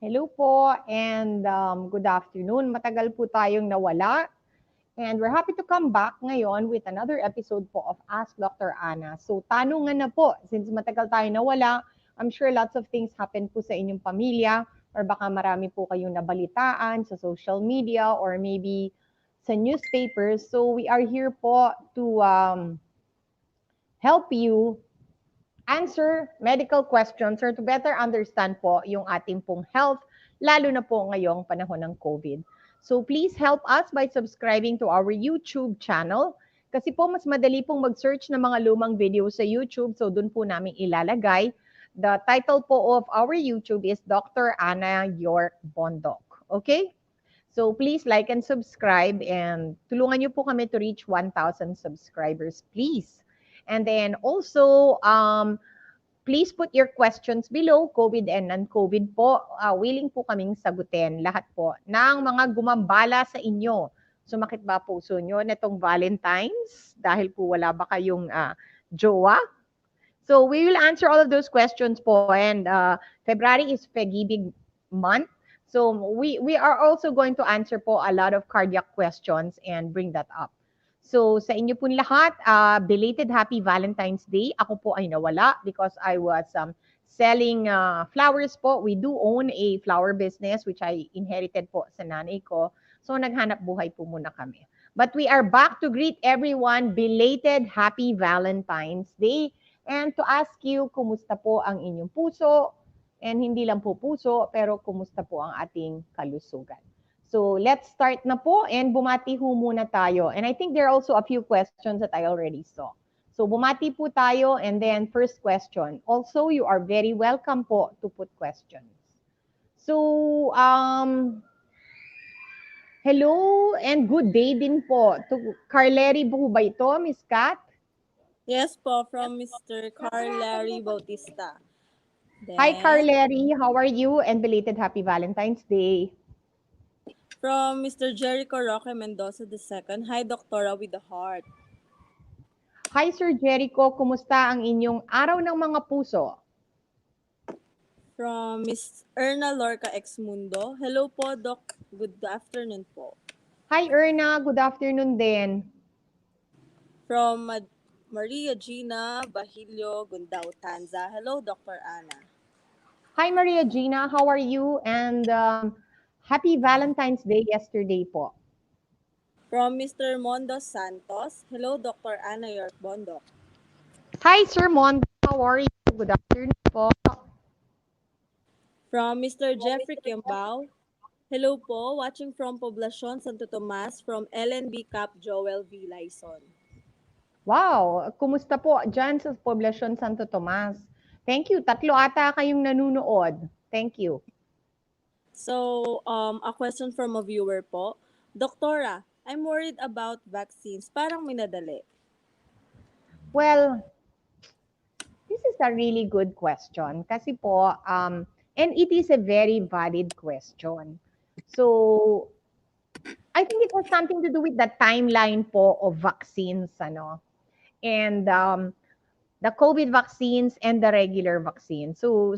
Hello po and good afternoon. Matagal po tayong nawala and we're happy to come back ngayon with another episode po of Ask Dr. Ana. So tanungan na po, since matagal tayong nawala, I'm sure lots of things happen po sa inyong pamilya or baka marami po kayong nabalitaan sa social media or maybe sa newspapers. So we are here po to help you answer medical questions or to better understand po yung ating pong health, lalo na po ngayong panahon ng COVID. So please help us by subscribing to our YouTube channel. Kasi po mas madali pong mag-search ng mga lumang video sa YouTube. So doon po namin ilalagay. The title po of our YouTube is Dr. Ana York Bondok. Okay? So please like and subscribe and tulungan niyo po kami to reach 1,000 subscribers, please. And then also, please put your questions below, COVID and non-COVID po. Willing po kaming sagutin lahat po ng mga gumambala sa inyo. Sumakit ba puso nyo netong Valentine's? Dahil po wala ba kayong jowa? So we will answer all of those questions po. And February is Pag-ibig month. So we are also going to answer po a lot of cardiac questions and bring that up. So sa inyo pong lahat, belated happy Valentine's Day. Ako po ay nawala because I was selling flowers po. We do own a flower business which I inherited po sa nanay ko. So naghanap buhay po muna kami. But we are back to greet everyone. Belated happy Valentine's Day. And to ask you, kumusta po ang inyong puso? And hindi lang po puso, pero kumusta po ang ating kalusugan? So let's start na po and bumati ho muna tayo. And I think there are also a few questions that I already saw. So bumati po tayo and then first question. Also, you are very welcome po to put questions. So, hello and good day din po. To Carleri po ba ito, Miss Kat? Yes po, from Mr. Carl Larry Bautista. Hi, Carleri. How are you? And belated happy Valentine's Day. From Mr. Jericho Roque Mendoza II. Hi, Doktora with the Heart. Hi, Sir Jericho. Kumusta ang inyong araw ng mga puso? From Miss Erna Lorca Exmundo. Hello po, Doc. Good afternoon po. Hi, Erna. Good afternoon din. From Maria Gina Bahilio Gundao Tanza. Hello, Dr. Ana. Hi, Maria Gina. How are you? And happy Valentine's Day yesterday po. From Mr. Mondo Santos. Hello, Dr. Ana York Bondok. Hi, Sir Mondo. How are you? Good afternoon po. From Mr. Jeffrey Kimbao. Hello po, watching from Poblacion, Santo Tomas, from LNB Cap Joel V. Lyson. Wow, kumusta po dyan sa Poblacion Santo Tomas? Thank you. Tatlo ata kayong nanunood. Thank you. So, a question from a viewer po. Doktora, I'm worried about vaccines. Parang minadali. Well, this is a really good question kasi po, and it is a very valid question. So, I think it has something to do with the timeline po of vaccines, ano? And the COVID vaccines and the regular vaccine. So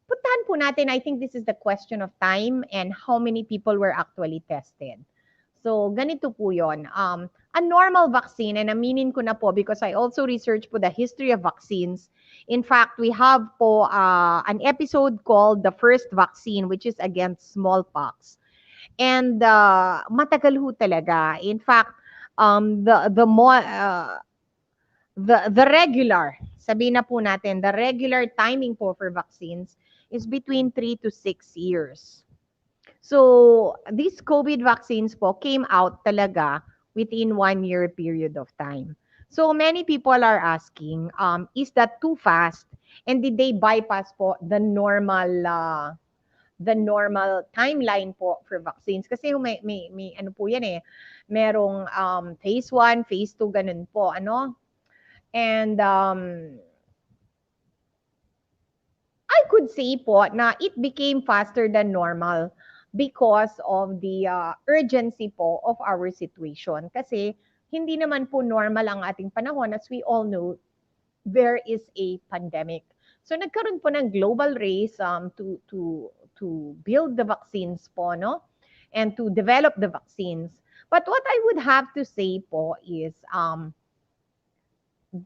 puntahan po natin, I think this is the question of time and how many people were actually tested. So, ganito po yun. A normal vaccine, and aminin ko na po because I also researched po the history of vaccines. In fact, we have po an episode called The First Vaccine, which is against smallpox. And matagal ho talaga. In fact, the regular, sabihin na po natin, the regular timing po for vaccines is between 3 to 6 years. So, these COVID vaccines po came out talaga within 1 year period of time. So, many people are asking, is that too fast? And did they bypass po the normal timeline po for vaccines? Kasi may ano po yan eh, merong phase 1, phase 2, ganun po, ano? And I could say po na it became faster than normal because of the urgency po of our situation. Kasi hindi naman po normal ang ating panahon. As we all know, there is a pandemic. So nagkaroon po ng global race to build the vaccines po, no? And to develop the vaccines. But what I would have to say po is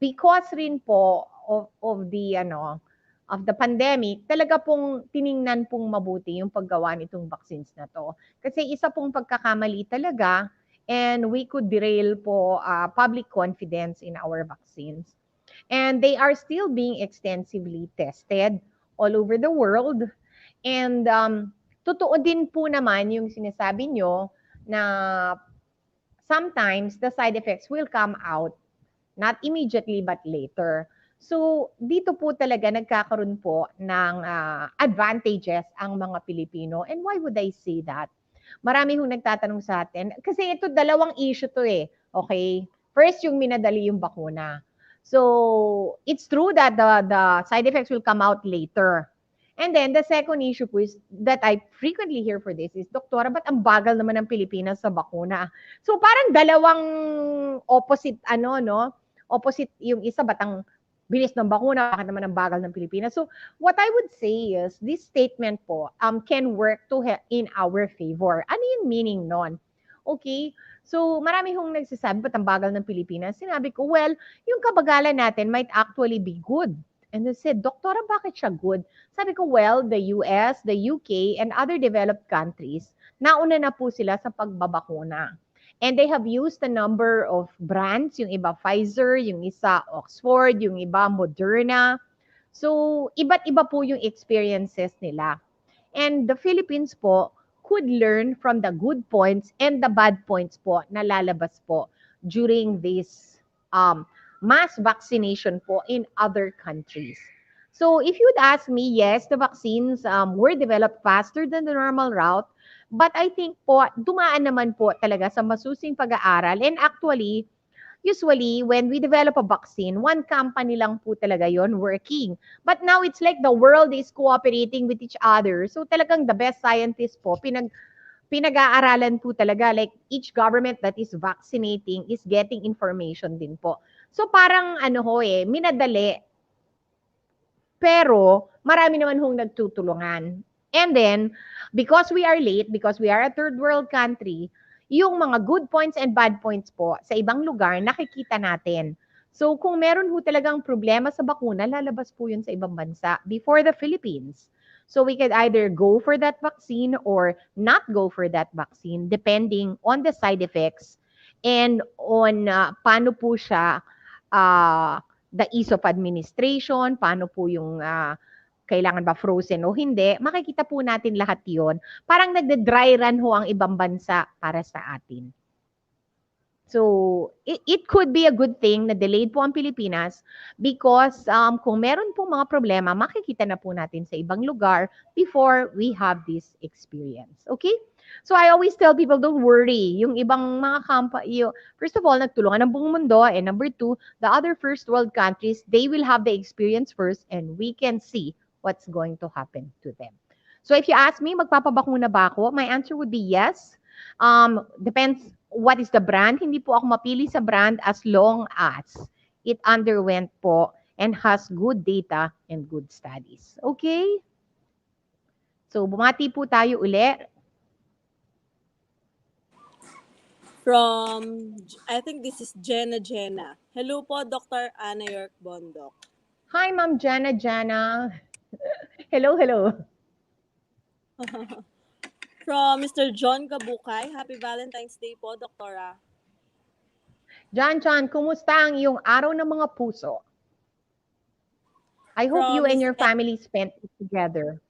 because rin po of the of the pandemic, talaga pong tiningnan pong mabuti yung paggawa nitong vaccines na to. Kasi isa pong pagkakamali talaga and we could derail po public confidence in our vaccines. And they are still being extensively tested all over the world. And totoo din po naman yung sinasabi nyo na sometimes the side effects will come out not immediately but later. So, dito po talaga nagkakaroon po ng advantages ang mga Pilipino. And why would I say that? Marami hong nagtatanong sa atin. Kasi ito, dalawang issue to eh. Okay? First, yung minadali yung bakuna. So, it's true that the side effects will come out later. And then, the second issue po is that I frequently hear for this is, Doktora, ba't ang bagal naman ng Pilipinas sa bakuna? So, parang dalawang opposite, no? Opposite yung isa, batang bilis ng bakuna, bakit naman ang bagal ng Pilipinas? So, what I would say is, this statement po can work in our favor. Ano yung meaning nun? Okay? So, marami hong nagsasabi, ba't ang bagal ng Pilipinas? Sinabi ko, well, yung kabagalan natin might actually be good. And they said, Doktora, bakit siya good? Sabi ko, well, the US, the UK, and other developed countries, nauna na po sila sa pagbabakuna. And they have used a number of brands, yung iba Pfizer, yung isa Oxford, yung iba Moderna. So, iba't iba po yung experiences nila. And the Philippines po could learn from the good points and the bad points po na lalabas po during this mass vaccination po in other countries. So if you'd ask me, yes, the vaccines were developed faster than the normal route, but I think po, dumaan naman po talaga sa masusing pag-aaral. And actually, usually, when we develop a vaccine, one company lang po talaga yon working. But now, it's like the world is cooperating with each other. So talagang the best scientists po, pinag-aaralan po talaga. Like each government that is vaccinating is getting information din po. So parang minadali. Pero marami naman hong nagtutulungan. And then, because we are late, because we are a third world country, yung mga good points and bad points po sa ibang lugar, nakikita natin. So kung meron ho talagang problema sa bakuna, lalabas po yun sa ibang bansa before the Philippines. So we could either go for that vaccine or not go for that vaccine depending on the side effects and on paano po siya the ease of administration, paano po yung kailangan ba frozen o hindi, makikita po natin lahat yon. Parang nagde-dry run ho ang ibang bansa para sa atin. So, it could be a good thing na delayed po ang Pilipinas because kung meron pong mga problema, makikita na po natin sa ibang lugar before we have this experience. Okay? So, I always tell people, don't worry. Yung ibang mga first of all, nagtulungan ng buong mundo. And number two, the other first world countries, they will have the experience first and we can see what's going to happen to them. So, if you ask me, magpapabakuna ba ako? My answer would be yes. Depends what is the brand. Hindi po ako mapili sa brand as long as it underwent po and has good data and good studies. Okay? So, bumati po tayo ulit. From, I think this is Jenna. Hello po, Dr. Ana York Bondok. Hi, Ma'am Jana. Hello. From Mr. John Kabukay, Happy Valentine's Day po, Doktora. John, kumusta ang iyong araw ng mga puso? I hope you and your family spent it together.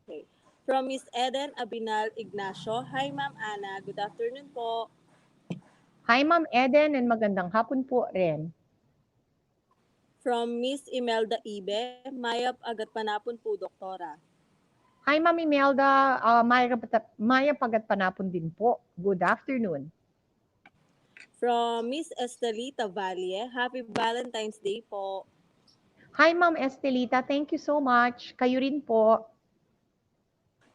Okay. From Miss Eden Abinal Ignacio, hi Ma'am Ana, good afternoon po. Hi Ma'am Eden and magandang hapon po rin. From Miss Imelda Ibe, Maya Agat Panapon po, Doktora. Hi Ma'am Imelda, Maya Pagat Panapon din po. Good afternoon. From Miss Estelita Valle, Happy Valentine's Day po. Hi Ma'am Estelita, thank you so much. Kayo rin po.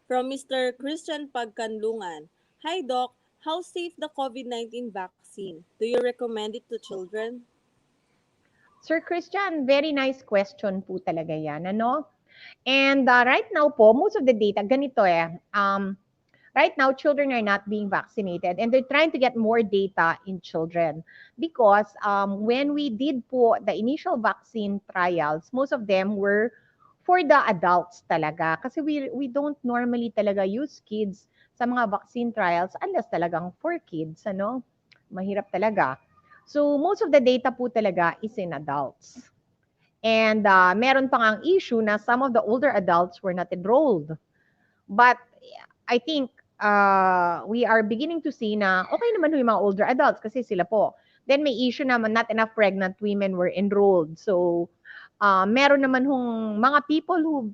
From Mr. Christian Pagkanlungan, hi Doc, how safe the COVID-19 vaccine? Do you recommend it to children? Sir Christian, very nice question po talaga yan, ano? And right now po, most of the data, ganito right now, children are not being vaccinated and they're trying to get more data in children because when we did po the initial vaccine trials, most of them were for the adults talaga. Kasi we don't normally talaga use kids sa mga vaccine trials unless talagang for kids, ano? Mahirap talaga. So, most of the data po talaga is in adults. And meron pa ngang issue na some of the older adults were not enrolled. But I think we are beginning to see na okay naman yung mga older adults kasi sila po. Then may issue naman not enough pregnant women were enrolled. So meron naman hong mga people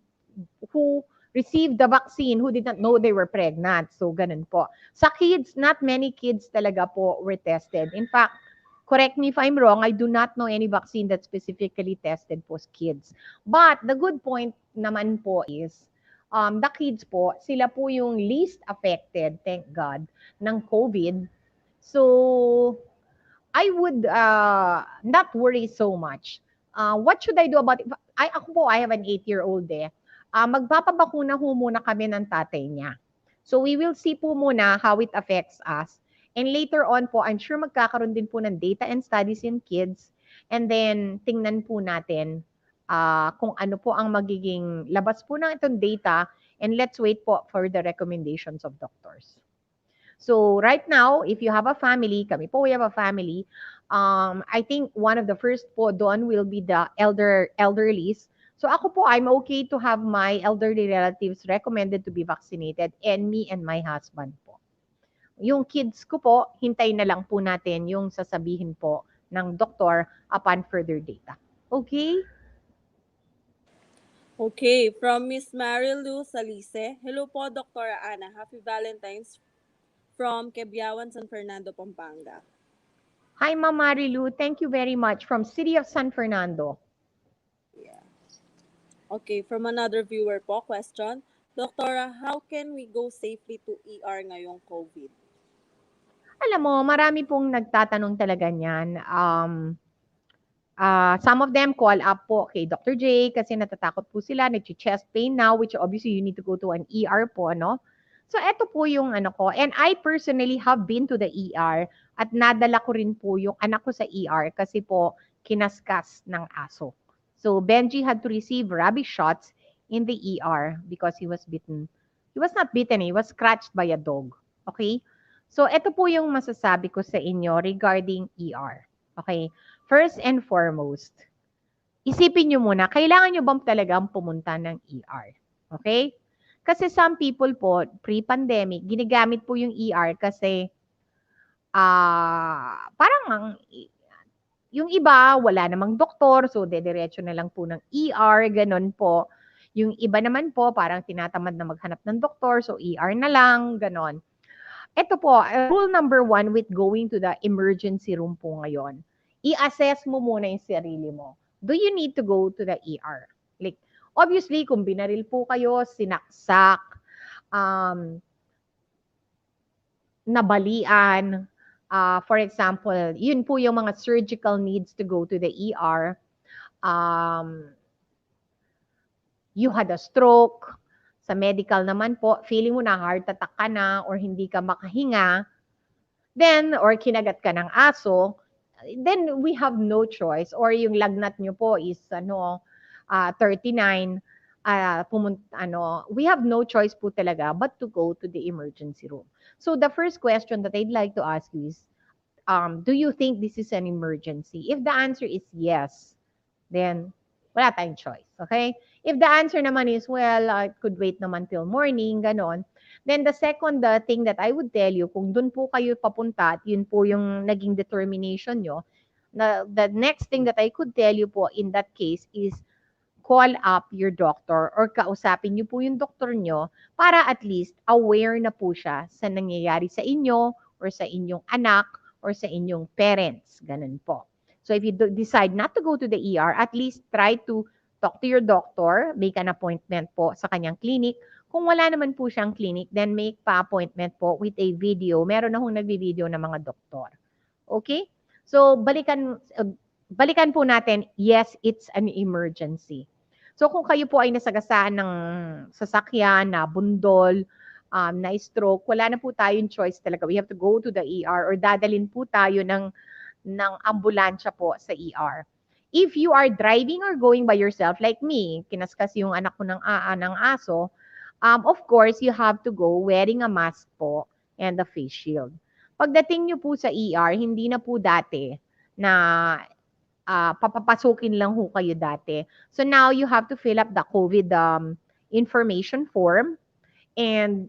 who received the vaccine who did not know they were pregnant. So ganun po. Sa kids, not many kids talaga po were tested. In fact, correct me if I'm wrong, I do not know any vaccine that specifically tested for kids. But the good point naman po is the kids po, sila po yung least affected, thank God, ng COVID. So, I would not worry so much. What should I do about it? I have an 8-year-old eh. Magpapabakuna ho muna kami ng tatay niya. So, we will see po muna how it affects us. And later on po, I'm sure magkakaroon din po ng data and studies in kids. And then, tingnan po natin kung ano po ang magiging labas po ng itong data, and let's wait po for the recommendations of doctors. So right now, if you have a family, kami po, we have a family, I think one of the first po doon will be the elderlies. So ako po, I'm okay to have my elderly relatives recommended to be vaccinated and me and my husband po. Yung kids ko po, hintayin na lang po natin yung sasabihin po ng doktor upon further data. Okay? Okay, from Miss Marilu Salise. Hello po, Dr. Ana. Happy Valentine's from Quebiawan, San Fernando, Pampanga. Hi, Ma'am Marilu. Thank you very much from City of San Fernando. Yeah. Okay, from another viewer po, question. Doktora, how can we go safely to ER ngayong COVID? Alam mo, marami pong nagtatanong talaga niyan. Some of them call up po kay Dr. J kasi natatakot po sila, nag-chest pain now, which obviously you need to go to an ER po, no? So, eto po yung ano ko. And I personally have been to the ER at nadala ko rin po yung anak ko sa ER kasi po kinaskas ng aso. So, Benji had to receive rabies shots in the ER because he was bitten. He was not bitten, he was scratched by a dog. Okay? So, eto po yung masasabi ko sa inyo regarding ER. Okay? First and foremost, isipin nyo muna, kailangan nyo bang talagang pumunta ng ER? Okay? Kasi some people po, pre-pandemic, ginagamit po yung ER kasi parang yung iba, wala namang doktor, so dediretso na lang po ng ER, ganun po. Yung iba naman po, parang tinatamad na maghanap ng doktor, so ER na lang, ganun. Ito po, rule number 1 with going to the emergency room po ngayon, i-assess mo muna yung sarili mo. Do you need to go to the ER? Like, obviously, kung binaril po kayo, sinaksak, nabalian, for example, yun po yung mga surgical needs to go to the ER. You had a stroke. Sa medical naman po, feeling mo na heart attack ka na or hindi ka makahinga, then, or kinagat ka ng aso, then we have no choice. Or yung lagnat nyo po is 39, we have no choice po talaga but to go to the emergency room. So the first question that I'd like to ask you is, do you think this is an emergency? If the answer is yes, then wala tayong choice. Okay? If the answer naman is, well, it could wait naman till morning, ganon, then the second thing that I would tell you, kung dun po kayo papunta at yun po yung naging determination nyo, the next thing that I could tell you po in that case is call up your doctor or kausapin niyo po yung doktor nyo para at least aware na po siya sa nangyayari sa inyo or sa inyong anak or sa inyong parents. Ganun po. So if you decide not to go to the ER, at least try to talk to your doctor, make an appointment po sa kanyang clinic. Kung wala naman po siyang clinic, then make pa-appointment po with a video. Meron na hong nagbi-video ng mga doktor. Okay? So, balikan po natin, yes, it's an emergency. So kung kayo po ay nasagasaan ng sasakyan, na bundol, na stroke, wala na po tayong choice talaga. We have to go to the ER or dadalin po tayo ng ambulansya po sa ER. If you are driving or going by yourself, like me, kinaskas yung anak ko ng aso, of course, you have to go wearing a mask po and a face shield. Pagdating nyo po sa ER, hindi na po dati na papapasukin lang ho kayo dati. So now you have to fill up the COVID information form. And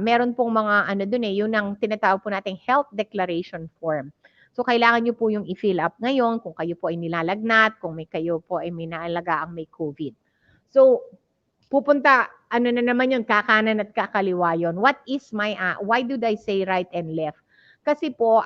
meron pong mga ano dun yun ang tinatawag po nating health declaration form. So kailangan nyo po yung i-fill up ngayon kung kayo po ay nilalagnat, kung kayo po ay may naalaga ang may COVID. So pupunta, ano na naman yun, kakanan at kakaliwa yun. What is why did I say right and left? Kasi po,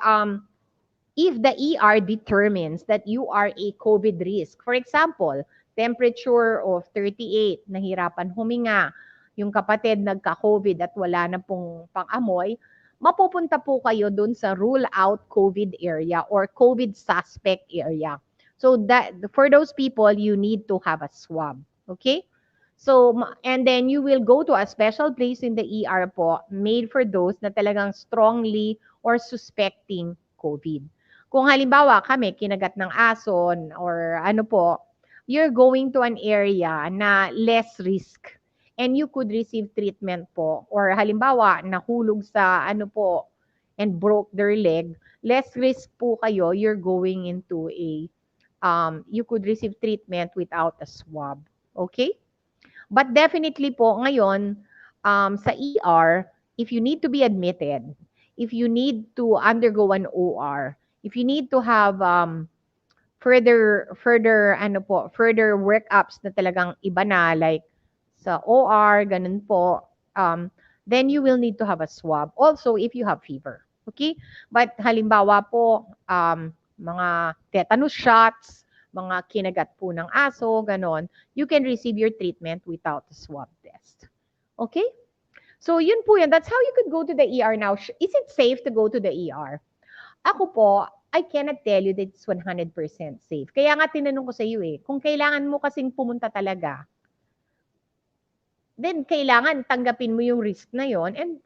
if the ER determines that you are a COVID risk, for example, temperature of 38, nahirapan huminga, yung kapatid nagka-COVID at wala na pong pang-amoy, mapupunta po kayo dun sa rule out COVID area or COVID suspect area. So that for those people, you need to have a swab. Okay? So, and then you will go to a special place in the ER po made for those na talagang strongly or suspecting COVID. Kung halimbawa kami, kinagat ng aso or ano po, you're going to an area na less risk and you could receive treatment po. Or halimbawa, nahulog sa ano po and broke their leg, less risk po kayo, you're going into you could receive treatment without a swab. Okay? But definitely po ngayon, sa ER, if you need to be admitted, if you need to undergo an OR, if you need to have further workups na talagang iba na like sa OR, ganun po, then you will need to have a swab. Also, if you have fever. Okay? But halimbawa po, mga tetanus shots, mga kinagat po ng aso, ganon, you can receive your treatment without a swab test. Okay? So, yun po yun. That's how you could go to the ER now. Is it safe to go to the ER? Ako po, I cannot tell you that it's 100% safe. Kaya nga tinanong ko sa iyo kung kailangan mo kasing pumunta talaga, then kailangan tanggapin mo yung risk na yon. And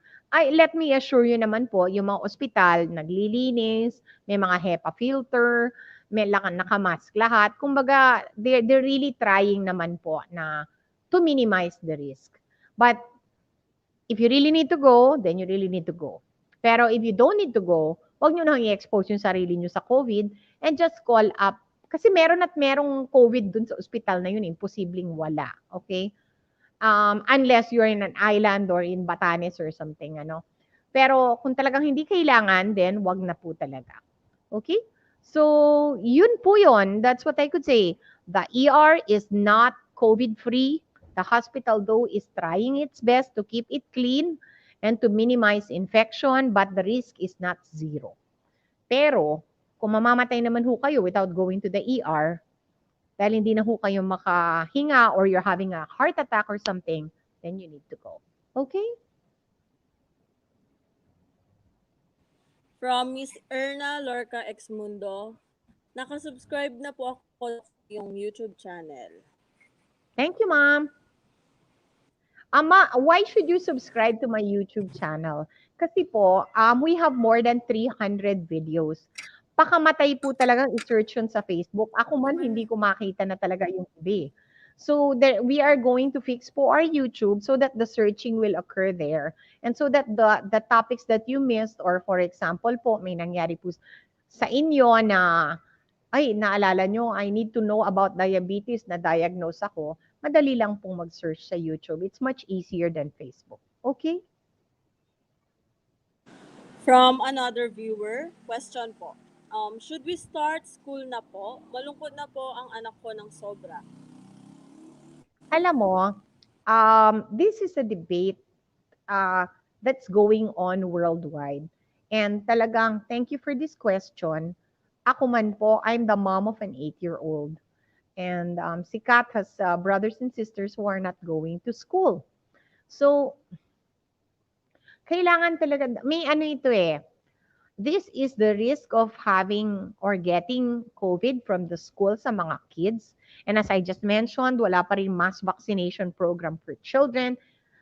let me assure you naman po, yung mga ospital, naglilinis, may mga HEPA filter, may nakamask lahat. Kumbaga, they're really trying naman po na to minimize the risk. But if you really need to go, then you really need to go. Pero if you don't need to go, huwag nyo nang i-expose yung sarili nyo sa COVID and just call up. Kasi merong COVID dun sa ospital na yun, imposibleng wala. Okay? Unless you're in an island or in Batanes or something, ano. Pero kung talagang hindi kailangan, then wag na po talaga. Okay? So, yun po yun. That's what I could say. The ER is not COVID-free. The hospital, though, is trying its best to keep it clean and to minimize infection, but the risk is not zero. Pero, kung mamamatay naman ho kayo without going to the ER, dahil hindi na ho kayo makahinga or you're having a heart attack or something, then you need to go. Okay? From Miss Erna Lorca Exmundo, nakasubscribe na po ako sa yung YouTube channel. Thank you, Ma'am. Why should you subscribe to my YouTube channel? Kasi po, we have more than 300 videos. Pakamatay po talagang i-search yun sa Facebook. Ako man, hindi ko makita na talaga yung iba. So we are going to fix po our YouTube so that the searching will occur there. And so that the topics that you missed, or for example po, may nangyari po sa inyo na, ay, naalala nyo, I need to know about diabetes na diagnose ako, madali lang pong mag-search sa YouTube. It's much easier than Facebook. Okay? From another viewer, question po. Should we start school na po? Malungkot na po ang anak ko ng sobra. Alam mo, this is a debate that's going on worldwide. And talagang, thank you for this question. Ako man po, I'm the mom of an 8-year-old. And si Kat has brothers and sisters who are not going to school. So, kailangan talaga, may ano ito This is the risk of having or getting COVID from the school sa mga kids. And as I just mentioned, wala pa rin mass vaccination program for children.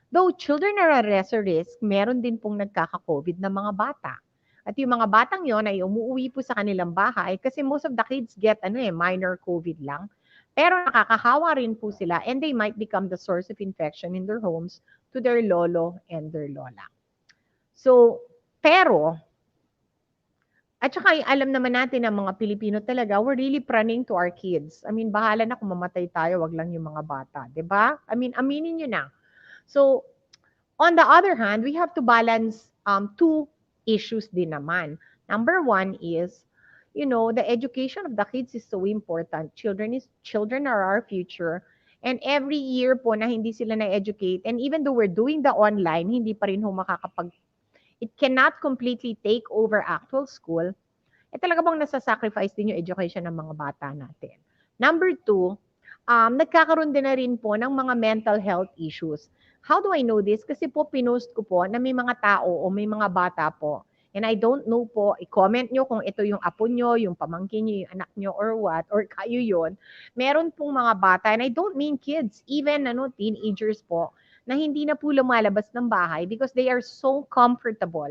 Though children are a lesser risk, meron din pong nagkaka-COVID na mga bata. At yung mga batang yon ay umuwi po sa kanilang bahay kasi most of the kids get minor COVID lang. Pero nakakahawa rin po sila and they might become the source of infection in their homes to their lolo and their lola. So, pero at saka alam naman natin ng mga Pilipino talaga, we're really praying to our kids. I mean, bahala na kung mamatay tayo, wag lang yung mga bata, 'di ba? I mean, aminin niyo na. So, on the other hand, we have to balance two issues din naman. Number one is, the education of the kids is so important. Children are our future. And every year po na hindi sila na-educate, and even though we're doing the online, hindi pa rin ho it cannot completely take over actual school, talaga bang nasa-sacrifice din yung education ng mga bata natin. Number two, nagkakaroon din na rin po ng mga mental health issues. How do I know this? Kasi po pinost ko po na may mga tao o may mga bata po, and I don't know po, i-comment nyo kung ito yung apo nyo, yung pamangkin nyo, yung anak nyo, or what, or kayo yon. Meron pong mga bata, and I don't mean kids, even teenagers po, na hindi na po lumalabas ng bahay because they are so comfortable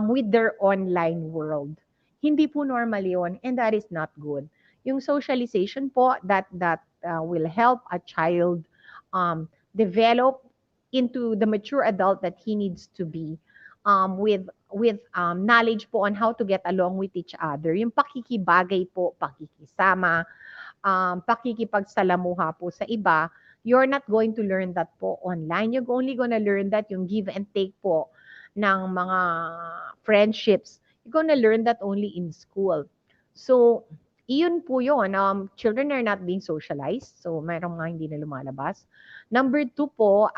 with their online world. Hindi po normal yon, and that is not good. Yung socialization po that will help a child develop into the mature adult that he needs to be, with knowledge po on how to get along with each other. Yung pakikibagay po, pakikisama, pakikipagsalamuha po sa iba, you're not going to learn that po online. You're only gonna learn that yung give and take po ng mga friendships. You're gonna learn that only in school. So, iyon po yun. Children are not being socialized. So, mayroong mga hindi na lumalabas. Number two po,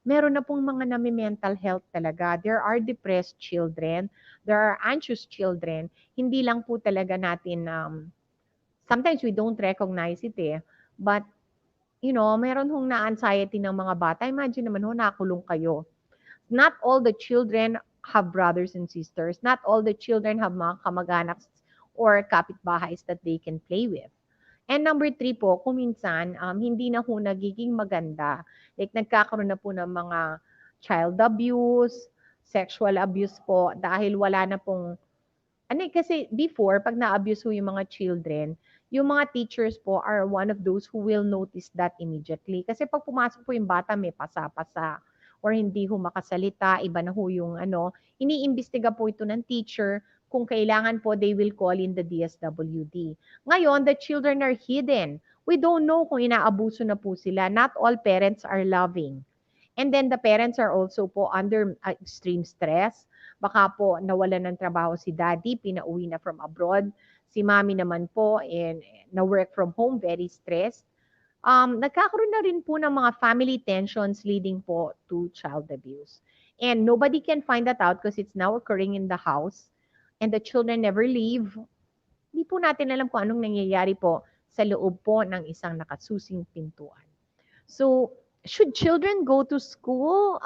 meron na pong mga mental health talaga. There are depressed children. There are anxious children. Hindi lang po talaga natin, sometimes we don't recognize it But, meron hong na-anxiety ng mga bata. Imagine naman nakulong kayo. Not all the children have brothers and sisters. Not all the children have mga kamag-anak or kapitbahays that they can play with. And number three po, kung minsan, hindi na ho nagiging maganda. Like, nagkakaroon na po ng mga child abuse, sexual abuse po, dahil wala na pong, kasi before, pag na-abuse ho yung mga children, yung mga teachers po are one of those who will notice that immediately. Kasi pag pumasok po yung bata, may pasa-pasa, or hindi ho makasalita, iba na ho yung iniimbestiga po ito ng teacher. Kung kailangan po, they will call in the DSWD. Ngayon, the children are hidden. We don't know kung inaabuso na po sila. Not all parents are loving. And then the parents are also po under extreme stress. Baka po nawalan ng trabaho si daddy, pinauwi na from abroad. Si mommy naman po, na work from home, very stressed. Nagkakaroon na rin po ng mga family tensions leading po to child abuse. And nobody can find that out because it's now occurring in the house and the children never leave. Hindi po natin alam kung anong nangyayari po sa loob po ng isang nakasusing pintuan. So, should children go to school?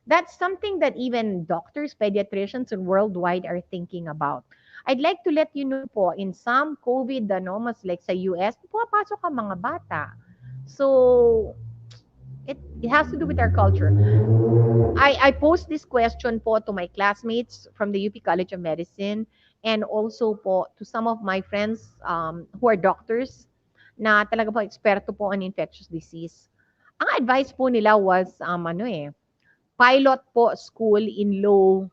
That's something that even doctors, pediatricians, and worldwide are thinking about. I'd like to let you know po, in some COVID mas like sa US, pumapasok ang mga bata. So, it has to do with our culture. I posed this question po to my classmates from the UP College of Medicine and also po to some of my friends who are doctors na talaga po eksperto po on infectious disease. Ang advice po nila was pilot po school in low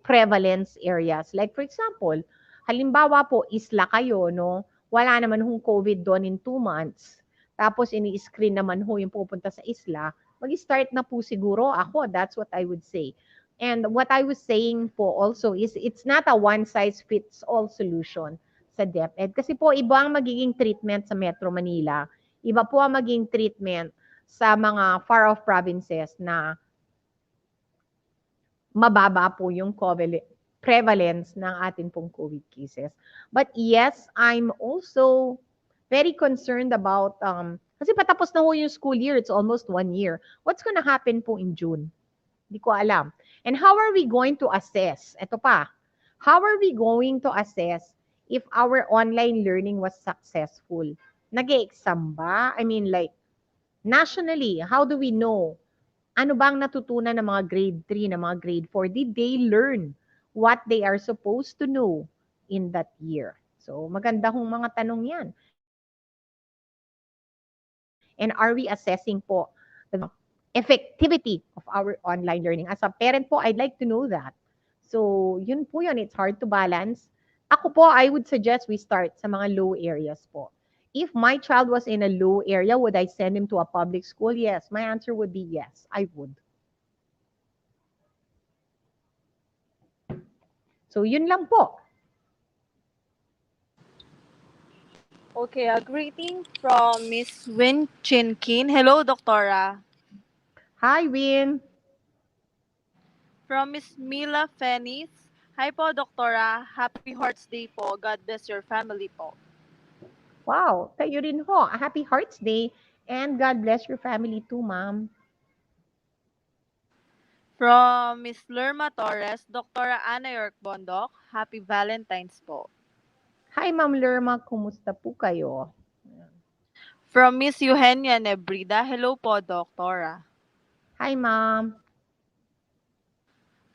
prevalence areas. Like for example, halimbawa po isla kayo wala naman hong COVID doon in 2 months. Tapos ini-screen naman ho yung pupunta sa isla, mag-start na po siguro ako. That's what I would say. And what I was saying po also is it's not a one size fits all solution sa DepEd. Kasi po iba ang magiging treatment sa Metro Manila. Iba po ang magiging treatment sa mga far off provinces na mababa po yung prevalence ng ating pong COVID cases. But yes, I'm also very concerned about, kasi patapos na ho yung school year, it's almost 1 year. What's gonna happen po in June? Hindi ko alam. And how are we going to assess? Ito pa. How are we going to assess if our online learning was successful? Nag-e-exam ba? I mean, like, nationally, how do we know? Ano bang natutunan ng mga grade 3, ng mga grade 4? Did they learn what they are supposed to know in that year? So, maganda hong mga tanong yan. And are we assessing po the effectivity of our online learning? As a parent po, I'd like to know that. So, yun po yun. It's hard to balance. Ako po, I would suggest we start sa mga low areas po. If my child was in a low area, would I send him to a public school? Yes. My answer would be yes, I would. So, yun lang po. Okay, a greeting from Miss Win Chinkin. Hello, Doctora. Hi, Win. From Miss Mila Fenis. Hi po, Doctora. Happy Hearts Day po. God bless your family po. Wow, kayo rin ho. A Happy Hearts Day and God bless your family too, ma'am. From Miss Lerma Torres, Doctora Ana York Bondok. Happy Valentine's po. Hi, Ma'am Lerma. Kumusta po kayo? From Miss Eugenia Nebrida. Hello po, Doctora. Hi, ma'am.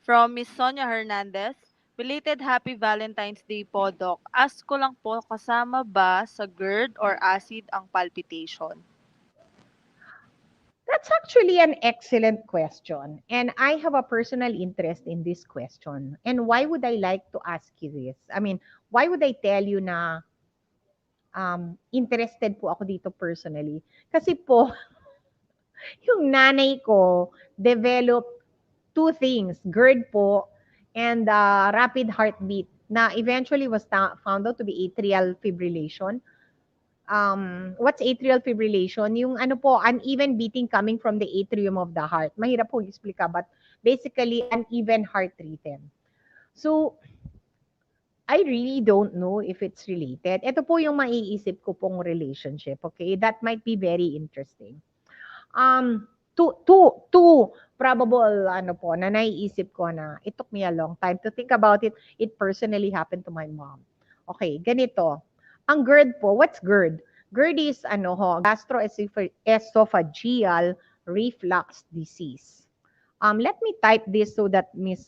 From Miss Sonia Hernandez. Belated Happy Valentine's Day po, Doc. Ask ko lang po, kasama ba sa GERD or acid ang palpitation? That's actually an excellent question. And I have a personal interest in this question. And why would I like to ask you this? I mean, why would I tell you na interested po ako dito personally? Kasi po, yung nanay ko developed two things, GERD po and rapid heartbeat na eventually was found out to be atrial fibrillation. What's atrial fibrillation? Yung ano po, uneven beating coming from the atrium of the heart. Mahirap po i-explica, but basically uneven heart rhythm. So, I really don't know if it's related. Ito po yung maiisip ko pong relationship, okay? That might be very interesting. Two probable ano po na naiisip ko na it took me a long time to think about it. It personally happened to my mom. Okay, ganito. Ang GERD po, what's GERD? GERD is ano ho, gastroesophageal reflux disease. Let me type this so that Miss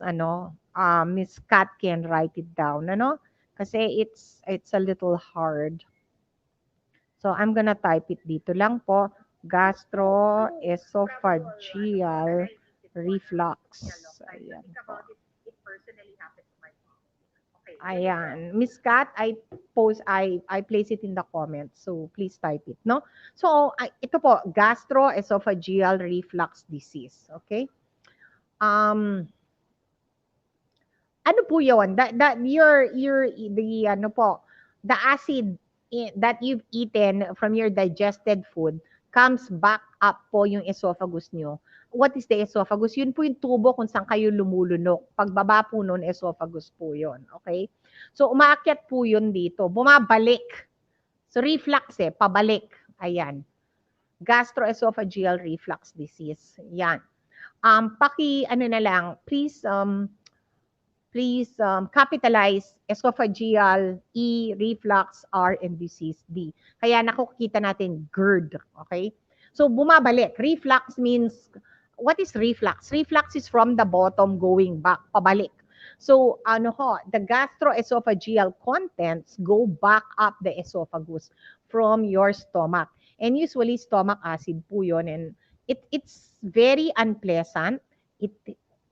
Kat can write it down, ano? Kasi it's a little hard. So I'm gonna type it dito lang po, gastroesophageal reflux. Ayan po. Ayan. Miss Kat, I place it in the comments. So please type it, no? So ito po, gastroesophageal reflux disease, okay? Ano po 'yon? That the ano po, the acid that you've eaten from your digested food comes back up po yung esophagus nyo. What is the esophagus? Yun po yung tubo kung saan kayo lumulunok. Pagbaba po nun, esophagus po yun. Okay? So, umaakyat po yun dito. Bumabalik. So, reflux pabalik. Ayan. Gastroesophageal reflux disease. Yan. Ano na lang, please capitalize esophageal, E, reflux, R, and disease, D. Kaya nakukita natin GERD, okay? So, bumabalik. Reflux means, what is reflux? Reflux is from the bottom going back, pabalik. So, the gastroesophageal contents go back up the esophagus from your stomach. And usually, stomach acid po yun. And it's very unpleasant. It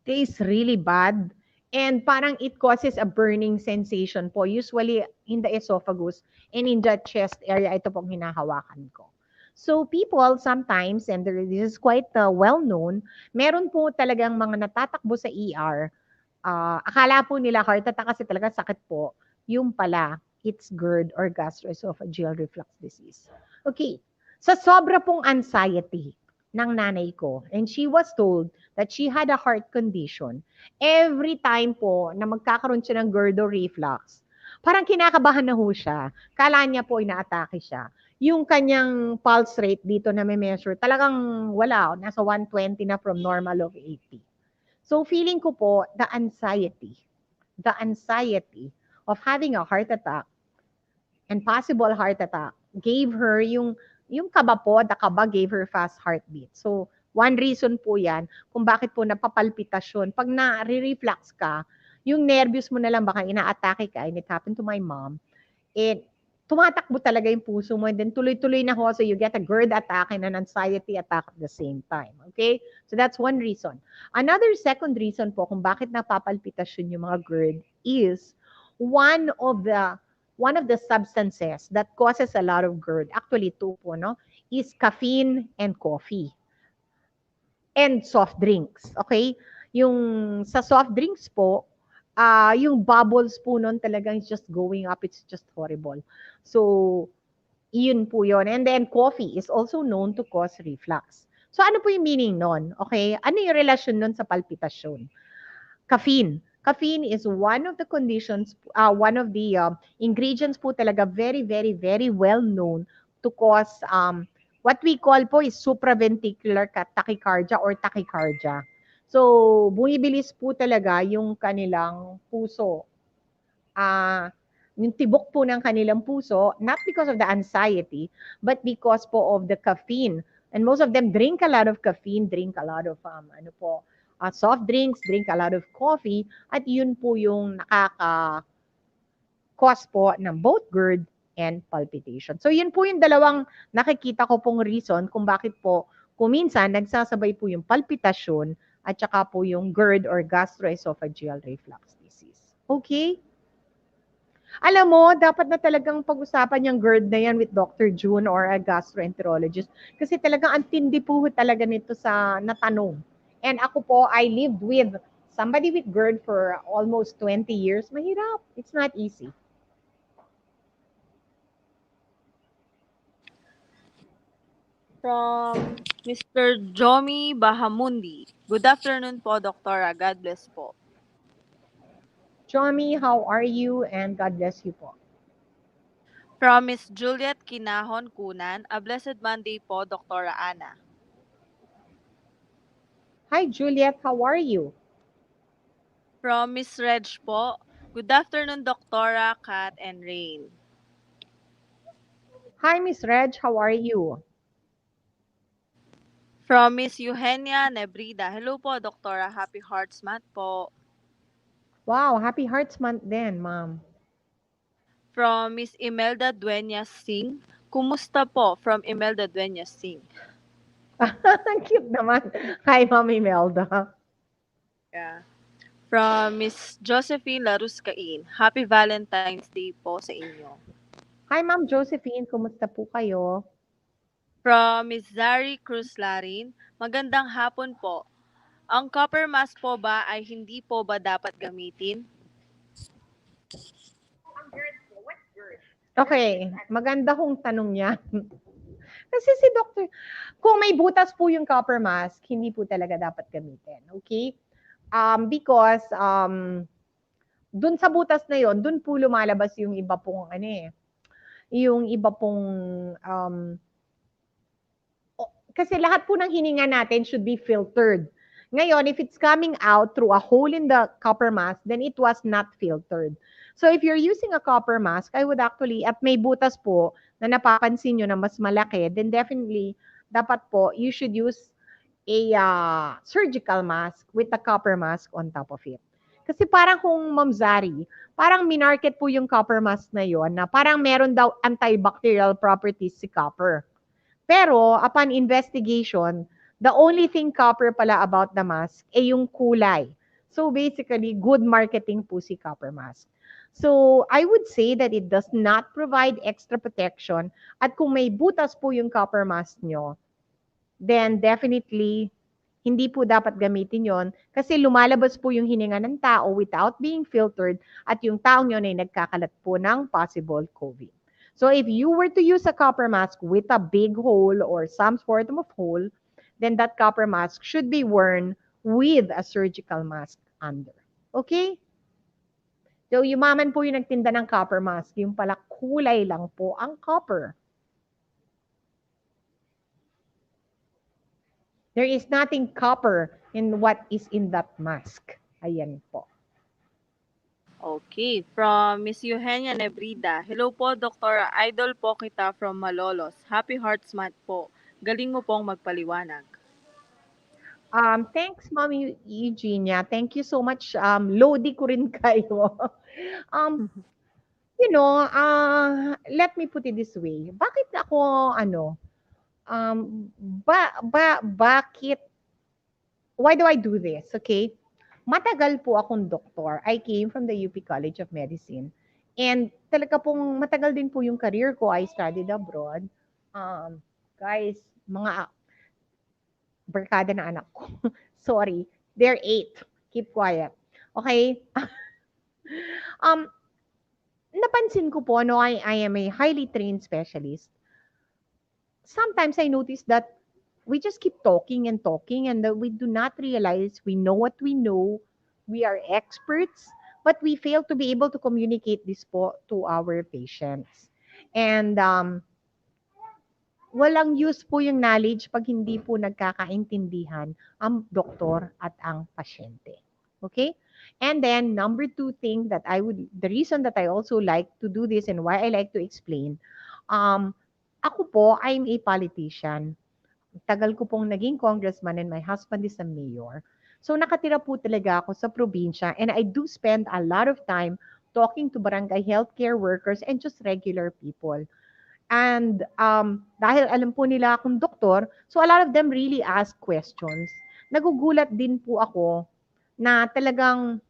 tastes really bad. And parang it causes a burning sensation po, usually in the esophagus and in the chest area. Ito pong hinahawakan ko. So people sometimes, and this is quite well known, meron po talagang mga natatakbo sa ER. Akala po nila heart attack kasi talaga sakit po. Yung pala, it's GERD or gastroesophageal reflux disease. Okay, sa sobra pong anxiety ng nanay ko, and she was told that she had a heart condition, every time po na magkakaroon siya ng GERD or reflux, parang kinakabahan na ho siya. Kala niya po inaatake siya. Yung kanyang pulse rate dito na may measure, talagang wala, nasa 120 na from normal of 80. So feeling ko po, the anxiety of having a heart attack and possible heart attack gave her yung kaba po, the kaba gave her fast heartbeat. So, one reason po yan kung bakit po napapalpitasyon. Pag na-reflux ka, yung nervous mo na lang baka ina-atake ka, and it happened to my mom, tumatakbo talaga yung puso mo, and then tuloy-tuloy na ho, so you get a GERD attack and an anxiety attack at the same time. Okay? So that's one reason. Another second reason po kung bakit napapalpitasyon yung mga GERD is one of the substances that causes a lot of GERD, actually two po, no, is caffeine and coffee. And soft drinks. Okay? Yung sa soft drinks po, yung bubbles po nun talagang is just going up. It's just horrible. So, yun po yun. And then coffee is also known to cause reflux. So, ano po yung meaning nun? Okay? Ano yung relasyon nun sa palpitasyon? Caffeine. Caffeine is one of the conditions, one of the ingredients po talaga very, very, very well known to cause what we call po is supraventricular tachycardia or tachycardia. So, bumibilis po talaga yung kanilang puso. Yung tibok po ng kanilang puso, not because of the anxiety, but because po of the caffeine. And most of them drink a lot of caffeine, drink a lot of soft drinks, drink a lot of coffee, at yun po yung nakaka-cause po ng both GERD and palpitation. So yun po yung dalawang nakikita ko pong reason kung bakit po kuminsan nagsasabay po yung palpitasyon at saka po yung GERD or gastroesophageal reflux disease. Okay? Alam mo, dapat na talagang pag-usapan yung GERD na yan with Dr. June or a gastroenterologist. Kasi talagang ang tindi po talaga nito sa natanong. And ako po, I lived with somebody with GERD for almost 20 years. Mahirap. It's not easy. From Mr. Jomi Bahamundi. Good afternoon po, Doktora. God bless po. Jomi, how are you? And God bless you po. From Miss Juliet Kinahon Kunan. A blessed Monday po, Doktora Ana. Hi, Juliet. How are you? From Miss Reg po. Good afternoon, Doktora, Kat, and Rain. Hi, Miss Reg. How are you? From Miss Eugenia Nebrida. Hello po, Doktora. Happy Hearts Month po. Wow, happy Hearts Month din, ma'am. From Miss Imelda Dueñas Singh. Kumusta po? From Imelda Dueñas Singh. Cute naman. Hi, Ma'am Imelda. Yeah. From Miss Josephine Laruscain. Happy Valentine's Day po sa inyo. Hi, Ma'am Josephine. Kumusta po kayo? From Miss Zari Cruz Larin. Magandang hapon po. Ang copper mask po ba ay hindi po ba dapat gamitin? Okay, maganda kong tanong yan. Kasi si Doctor, kung may butas po yung copper mask, hindi po talaga dapat gamitin. Okay? Because dun sa butas na yon, dun po lumalabas yung iba pong yung iba pong kasi lahat po ng hininga natin should be filtered. Ngayon, if it's coming out through a hole in the copper mask, then it was not filtered. So if you're using a copper mask, I would actually, at may butas po na napapansin nyo na mas malaki, then definitely, dapat po, you should use a surgical mask with a copper mask on top of it. Kasi parang kung Ma'am Zari, parang minarket po yung copper mask na yon na parang meron daw antibacterial properties si copper. Pero upon investigation, the only thing copper pala about the mask ay yung kulay. So basically, good marketing po si copper mask. So I would say that it does not provide extra protection at kung may butas po yung copper mask nyo, then definitely hindi po dapat gamitin yon kasi lumalabas po yung hininga ng tao without being filtered at yung taong yun ay nagkakalat po ng possible COVID. So if you were to use a copper mask with a big hole or some sort of hole, then that copper mask should be worn with a surgical mask under. Okay? So yumaman po yung nagtinda ng copper mask, yung pala kulay lang po ang copper. There is nothing copper and what is in that mask. Ayan po. Okay, from Miss Eugenia Nebrida. Hello po, Doktora. Idol po kita from Malolos. Happy Hearts Month po. Galing mo pong magpaliwanag. Thanks, Mommy Eugenia. Thank you so much. Lodi ko rin kayo. um, let me put it this way. Bakit ako, bakit, why do I do this? Okay? Matagal po akong doktor. I came from the UP College of Medicine. And talaga pong matagal din po yung career ko. I studied abroad. Guys, mga barkada na anak ko. Sorry. They're 8. Keep quiet. Okay? Napansin ko po, no, I am a highly trained specialist. Sometimes I notice that we just keep talking and talking and that we do not realize we know what we know. We are experts, but we fail to be able to communicate this po to our patients. And walang use po yung knowledge pag hindi po nagkakaintindihan ang doktor at ang pasyente. Okay? And then, number 2 thing that the reason that I also like to do this and why I like to explain, ako po, I'm a politician. Tagal ko pong naging congressman and my husband is a mayor. So nakatira po talaga ako sa probinsya and I do spend a lot of time talking to barangay healthcare workers and just regular people. And dahil alam po nila akong doktor, so a lot of them really ask questions. Nagugulat din po ako na talagang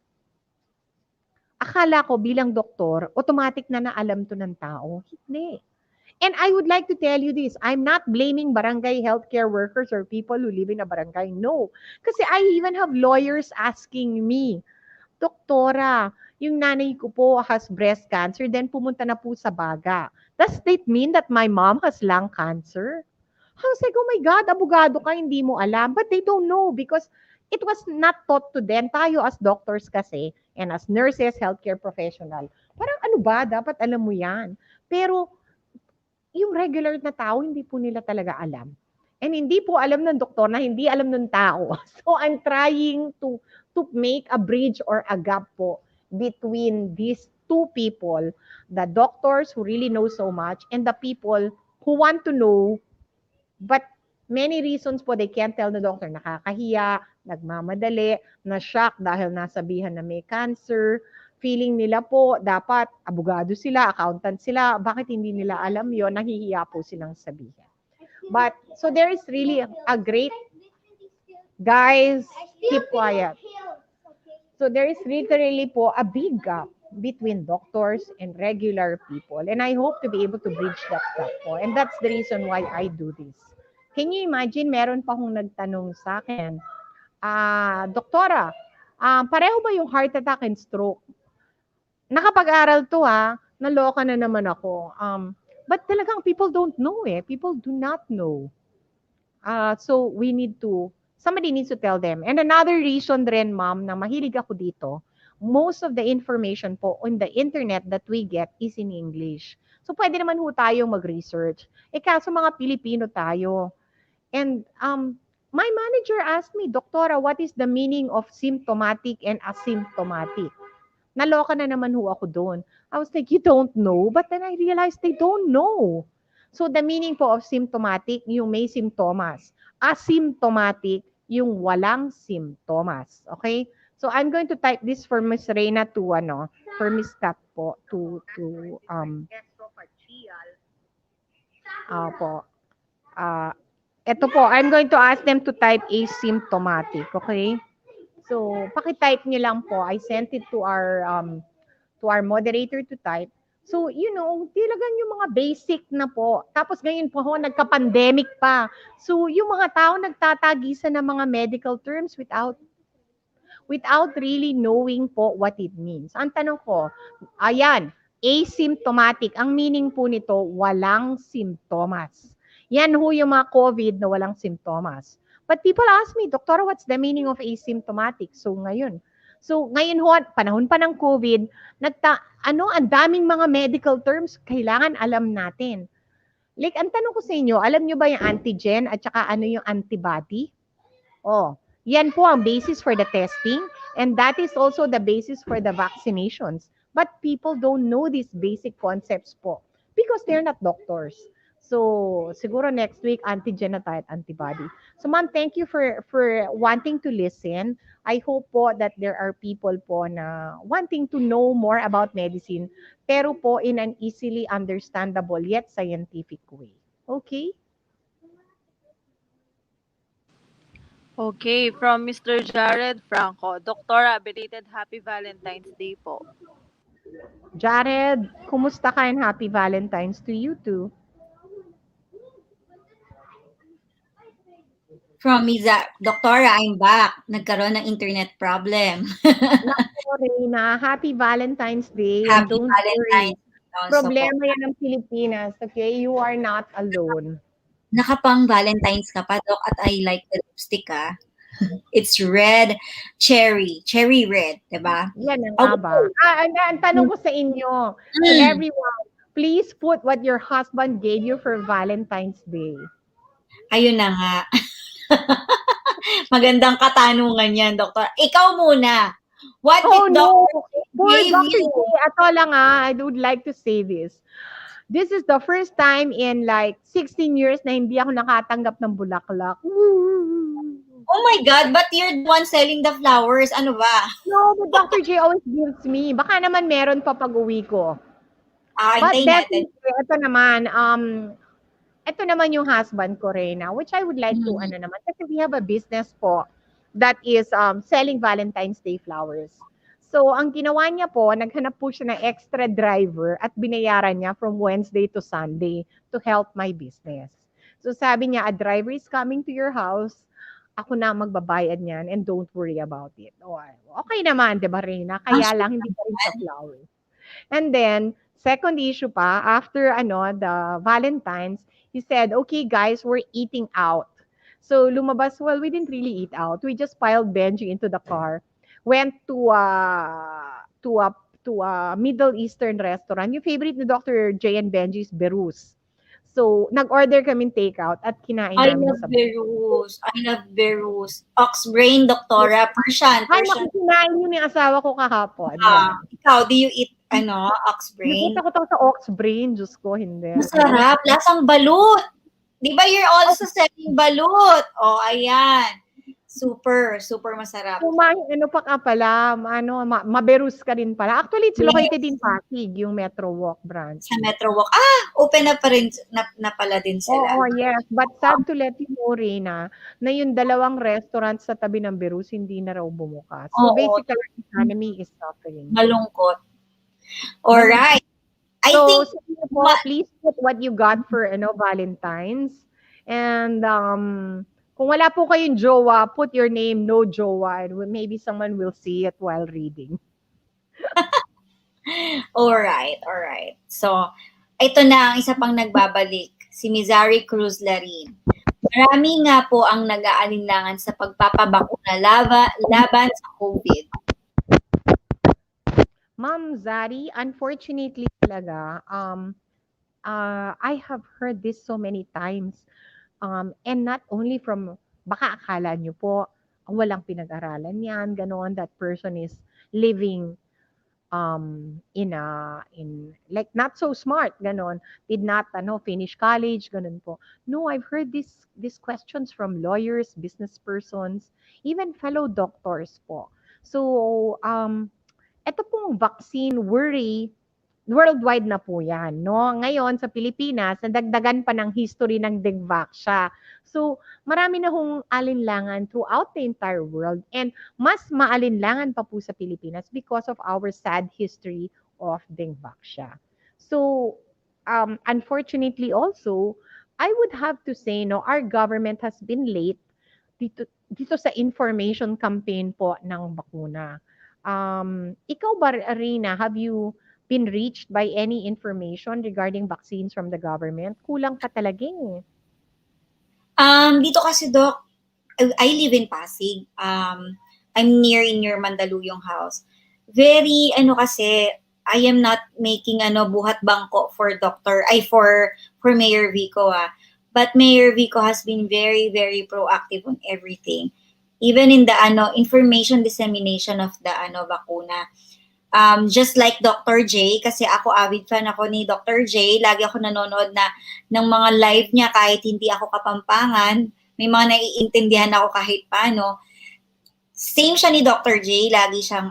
akala ko bilang doktor, automatic na naalam to ng tao. Hindi. And I would like to tell you this, I'm not blaming barangay healthcare workers or people who live in a barangay. No. Kasi I even have lawyers asking me, Doktora, yung nanay ko po has breast cancer, then pumunta na po sa baga. Does that mean that my mom has lung cancer? I was like, oh my God, abogado ka, hindi mo alam. But they don't know because it was not taught to them. Tayo as doctors kasi, and as nurses, healthcare professional, parang ano ba, dapat alam mo yan. Pero yung regular na tao, hindi po nila talaga alam. And hindi po alam ng doktor na hindi alam ng tao. So I'm trying to make a bridge or a gap po between these two people, the doctors who really know so much and the people who want to know but many reasons po they can't tell the doctor. Nakakahiya, nagmamadali, na-shock dahil nasabihan na may cancer, feeling nila po dapat abogado sila, accountant sila, bakit hindi nila alam yon, nahihiya po silang sabihin. But, so there is really a great, guys, keep quiet. So there is literally po a big gap between doctors and regular people. And I hope to be able to bridge that gap po. And that's the reason why I do this. Can you imagine, meron pa akong nagtanong sa akin, Doktora, pareho ba yung heart attack and stroke? Nakapag-aral to naloka na naman ako. But talagang people don't know People do not know. So we need to, somebody needs to tell them. And another reason rin, ma'am, na mahilig ako dito, most of the information po on the internet that we get is in English. So pwede naman ho tayong mag-research. Kaso mga Pilipino tayo. And my manager asked me, Doktora, what is the meaning of symptomatic and asymptomatic? Naloka na naman ho ako doon. I was like, you don't know? But then I realized they don't know. So the meaning po of symptomatic, yung may simptomas. Asymptomatic, yung walang simptomas. Okay? So I'm going to type this for Miss Reina to for Miss Kat po to ito po, I'm going to ask them to type asymptomatic, okay? So, paki-type niyo lang po. I sent it to our moderator to type. So, talagang yung mga basic na po. Tapos ngayon po nagka-pandemic pa. So, yung mga tao nagtatagisan ng mga medical terms without really knowing po what it means. Ang tanong ko, ayan, asymptomatic. Ang meaning po nito, walang simptomas. Yan ho yung mga COVID na walang simptomas. But people ask me, Doktora, what's the meaning of asymptomatic? So ngayon ho, panahon pa ng COVID, ang daming mga medical terms, kailangan alam natin. Like, ang tanong ko sa inyo, alam nyo ba yung antigen at saka ano yung antibody? Yan po ang basis for the testing, and that is also the basis for the vaccinations. But people don't know these basic concepts po because they're not doctors. So, siguro next week, antigen na tayo at antibody. So, ma'am, thank you for wanting to listen. I hope po that there are people po na wanting to know more about medicine, pero po in an easily understandable yet scientific way. Okay? Okay, from Mr. Jared Franco. Doktora, belated Happy Valentine's Day po. Jared, kumusta ka and happy Valentine's to you too. From Miza, Doktora, I'm back. Nagkaroon ng internet problem. Naku, Reyna, happy Valentine's Day. And Happy don't worry. Valentine's also po. Problema yan ng Pilipinas, okay? You are not alone. Nakapang Valentine's ka pa, Dok, at I like the lipstick, ah. It's red cherry red, diba? Yan ang aba. Ang tanong ko sa inyo, to everyone, please put what your husband gave you for Valentine's Day. Ayun na nga. Magandang katanungan yan, Doktor. Ikaw muna. What Oh did no! Dr. Poor gave Dr. you? J, ato lang I would like to say this. This is the first time in like 16 years na hindi ako nakatanggap ng bulaklak. Oh my God, but you're the one selling the flowers. Ano ba? No, but Dr. J always gives me. Baka naman meron pa pag-uwi ko. But Hintayin natin. definitely, ito naman yung husband ko, Reyna, which I would like to, naman, kasi we have a business po that is selling Valentine's Day flowers. So, ang ginawa niya po, naghanap po siya ng extra driver at binayaran niya from Wednesday to Sunday to help my business. So, sabi niya, a driver is coming to your house, ako na magbabayad niyan and don't worry about it. Okay naman, di ba, Reyna? Kaya lang, hindi pa rin sa flowers. And then, second issue pa, after the Valentine's, he said, okay guys, we're eating out. So lumabas, well, we didn't really eat out. We just piled Benji into the car, went to a Middle Eastern restaurant. Yung favorite ni Dr. J and Benji is Berus. So, nag-order kami takeout at kinain I namin love Berus. Oxbrain, Doktora. Persian. Ay, kinain yun yung asawa ko kahapon. Ikaw, do you eat oxbrain? Nakita ko to sa oxbrain. Diyos ko, hindi. Masarap. Lasang balut. Di ba you're also selling balut? Oh, ayan. Super masarap. Maberus ka rin pala. Actually, it's located in Pasig, yung Metro Walk branch. Sa Metro Walk. Open na pa rin na pala din sila. Oo, yes. But sad to let you know, Reyna, na yung dalawang restaurant sa tabi ng Berus, hindi na raw bumukas. So, basically, the economy is suffering. Malungkot. Alright. So, please put what you got for Valentine's. And kung wala po kayong jowa, put your name, no jowa, and maybe someone will see it while reading. Alright. So, ito na ang isa pang nagbabalik, si Mizari Cruz Larin. Marami nga po ang nag-aalinlangan sa pagpapabakuna laban sa COVID. Ma'am Zari, unfortunately talaga, I have heard this so many times. And not only from, baka akala nyo po, walang pinag-aralan yan, ganoon, that person is living in like not so smart, ganon, did not finish college, ganon po. No, I've heard these questions from lawyers, business persons, even fellow doctors po. So, ito pong vaccine worry, worldwide na po yan, no? Ngayon, sa Pilipinas, nadagdagan pa ng history ng Dengvax siya. So, marami na hong alinlangan throughout the entire world and mas maalinlangan pa po sa Pilipinas because of our sad history of Dengvax siya. So, unfortunately also, I would have to say, no, our government has been late dito sa information campaign po ng bakuna. Ikaw ba, Reyna, have you been reached by any information regarding vaccines from the government? Kulang pa talaga eh. Dito kasi, Doc, I live in Pasig. I'm near in your Mandaluyong house. Very, kasi, I am not making buhat bangko for for Mayor Vico. But Mayor Vico has been very, very proactive on everything. even in the information dissemination of the bakuna. Just like Dr. J, kasi ako avid fan ako ni Dr. J, lagi ako nanonood ng mga live niya kahit hindi ako Kapampangan, may mga naiintindihan ako kahit paano. Same siya ni Dr. J, lagi siyang